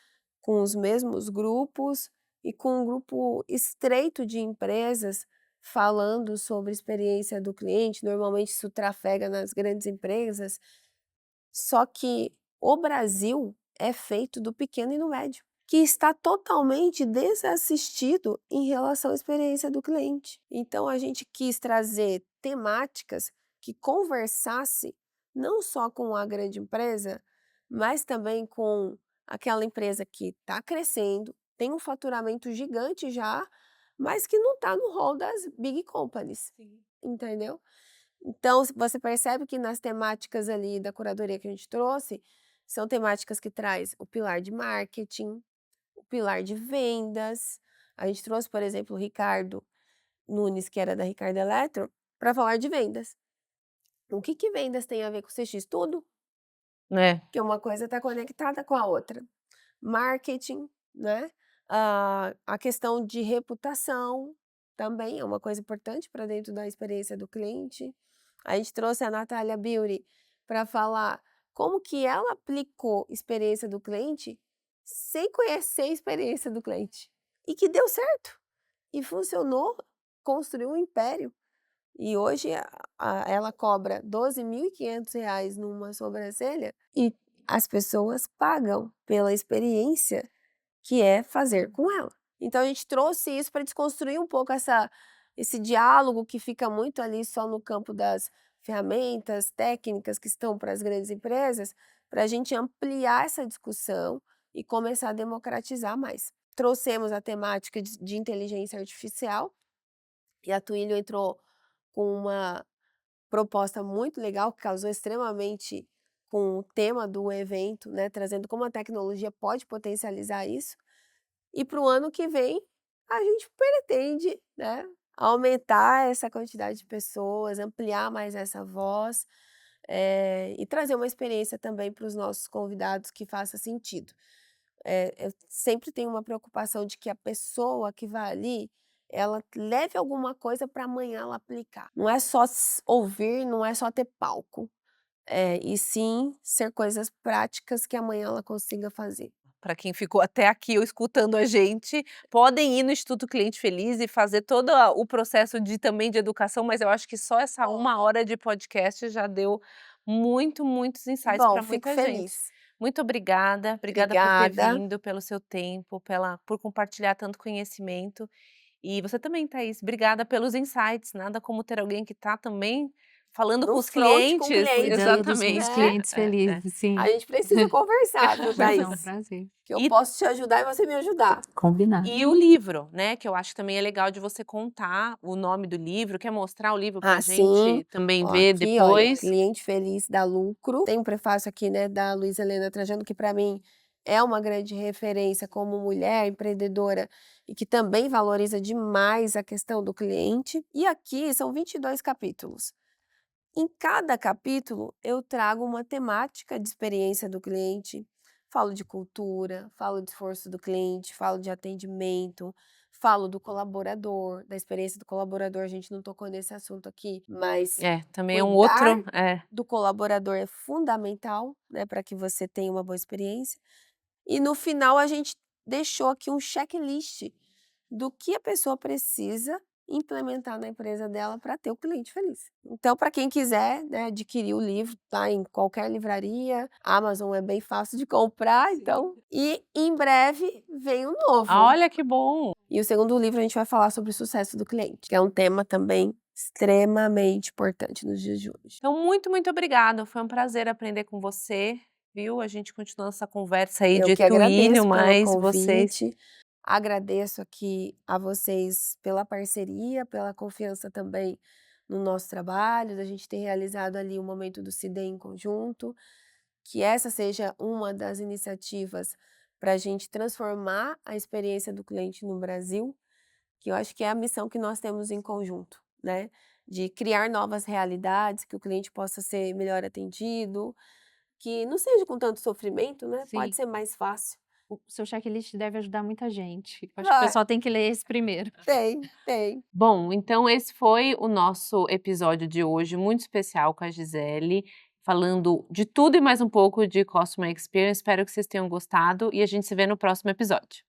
com os mesmos grupos e com um grupo estreito de empresas falando sobre a experiência do cliente. Normalmente isso trafega nas grandes empresas, só que o Brasil é feito do pequeno e do médio, que está totalmente desassistido em relação à experiência do cliente. Então a gente quis trazer temáticas que conversasse não só com a grande empresa, mas também com aquela empresa que está crescendo, tem um faturamento gigante já, mas que não está no rol das big companies, entendeu? Então, você percebe que nas temáticas ali da curadoria que a gente trouxe, são temáticas que traz o pilar de marketing, o pilar de vendas. A gente trouxe, por exemplo, o Ricardo Nunes, que era da Ricardo Eletro, para falar de vendas. O que vendas tem a ver com o CX? Tudo, Né. porque uma coisa está conectada com a outra. Marketing, né? A questão de reputação também é uma coisa importante para dentro da experiência do cliente. A gente trouxe a Natália Beauty para falar como que ela aplicou experiência do cliente sem conhecer a experiência do cliente. E que deu certo. E funcionou, construiu um império. E hoje ela cobra R$ 12.500 numa sobrancelha e as pessoas pagam pela experiência que é fazer com ela. Então a gente trouxe isso para desconstruir um pouco esse diálogo que fica muito ali só no campo das ferramentas técnicas que estão para as grandes empresas, para a gente ampliar essa discussão e começar a democratizar mais. Trouxemos a temática de inteligência artificial e a Twilio entrou com uma proposta muito legal que causou extremamente com o tema do evento, né, trazendo como a tecnologia pode potencializar isso. E para o ano que vem, a gente pretende, né, aumentar essa quantidade de pessoas, ampliar mais essa voz, e trazer uma experiência também para os nossos convidados que faça sentido. Eu sempre tenho uma preocupação de que a pessoa que vai ali, ela leve alguma coisa para amanhã ela aplicar. Não é só ouvir, não é só ter palco, e sim ser coisas práticas que amanhã ela consiga fazer. Para quem ficou até aqui ou escutando a gente, podem ir no Instituto Cliente Feliz e fazer todo o processo também de educação, mas eu acho que só essa 1 hora de podcast já deu muitos Que insights bom, para fico muita gente. feliz. Muito obrigada por ter Obrigada. vindo, pelo seu tempo, por compartilhar tanto conhecimento. E você também, Thaís, obrigada pelos insights, nada como ter alguém que está também falando com No os front com clientes. clientes, Cuidando dos Exatamente. né. clientes felizes, sim. A gente precisa conversar, viu, Vai ser um Thaís? prazer. Que eu E posso te ajudar e você me ajudar. Combinado. E o livro, né, que eu acho que também é legal de você contar o nome do livro. Quer mostrar o livro pra Sim. gente também Ó, ver aqui, olha, depois? Cliente Feliz dá lucro. Tem um prefácio aqui, né, da Luiza Helena Trajano, que para mim é uma grande referência como mulher empreendedora e que também valoriza demais a questão do cliente. E aqui são 22 capítulos. Em cada capítulo, eu trago uma temática de experiência do cliente, falo de cultura, falo de esforço do cliente, falo de atendimento, falo do colaborador, da experiência do colaborador. A gente não tocou nesse assunto aqui, mas Também é um cuidar outro do colaborador é fundamental, né, para que você tenha uma boa experiência. E no final a gente deixou aqui um checklist do que a pessoa precisa implementar na empresa dela para ter o cliente feliz. Então, para quem quiser, né, adquirir o livro, tá em qualquer livraria, a Amazon é bem fácil de comprar, então. E em breve vem o novo. Olha que bom! E o segundo livro a gente vai falar sobre o sucesso do cliente, que é um tema também extremamente importante nos dias de hoje. Então muito obrigada, foi um prazer aprender com você, viu. A gente continua essa conversa aí Eu de que Twilio, agradeço pelo mas vocês convite, agradeço aqui a vocês pela parceria, pela confiança também no nosso trabalho, da gente ter realizado ali o momento do CIDE em conjunto, que essa seja uma das iniciativas para a gente transformar a experiência do cliente no Brasil, que eu acho que é a missão que nós temos em conjunto, né, de criar novas realidades, que o cliente possa ser melhor atendido, que não seja com tanto sofrimento, né, pode Sim. ser mais fácil. O seu checklist deve ajudar muita gente. Eu acho que o Ah, pessoal tem que ler esse primeiro. tem. Bom, então esse foi o nosso episódio de hoje, muito especial com a Gisele, falando de tudo e mais um pouco de Customer Experience. Espero que vocês tenham gostado e a gente se vê no próximo episódio.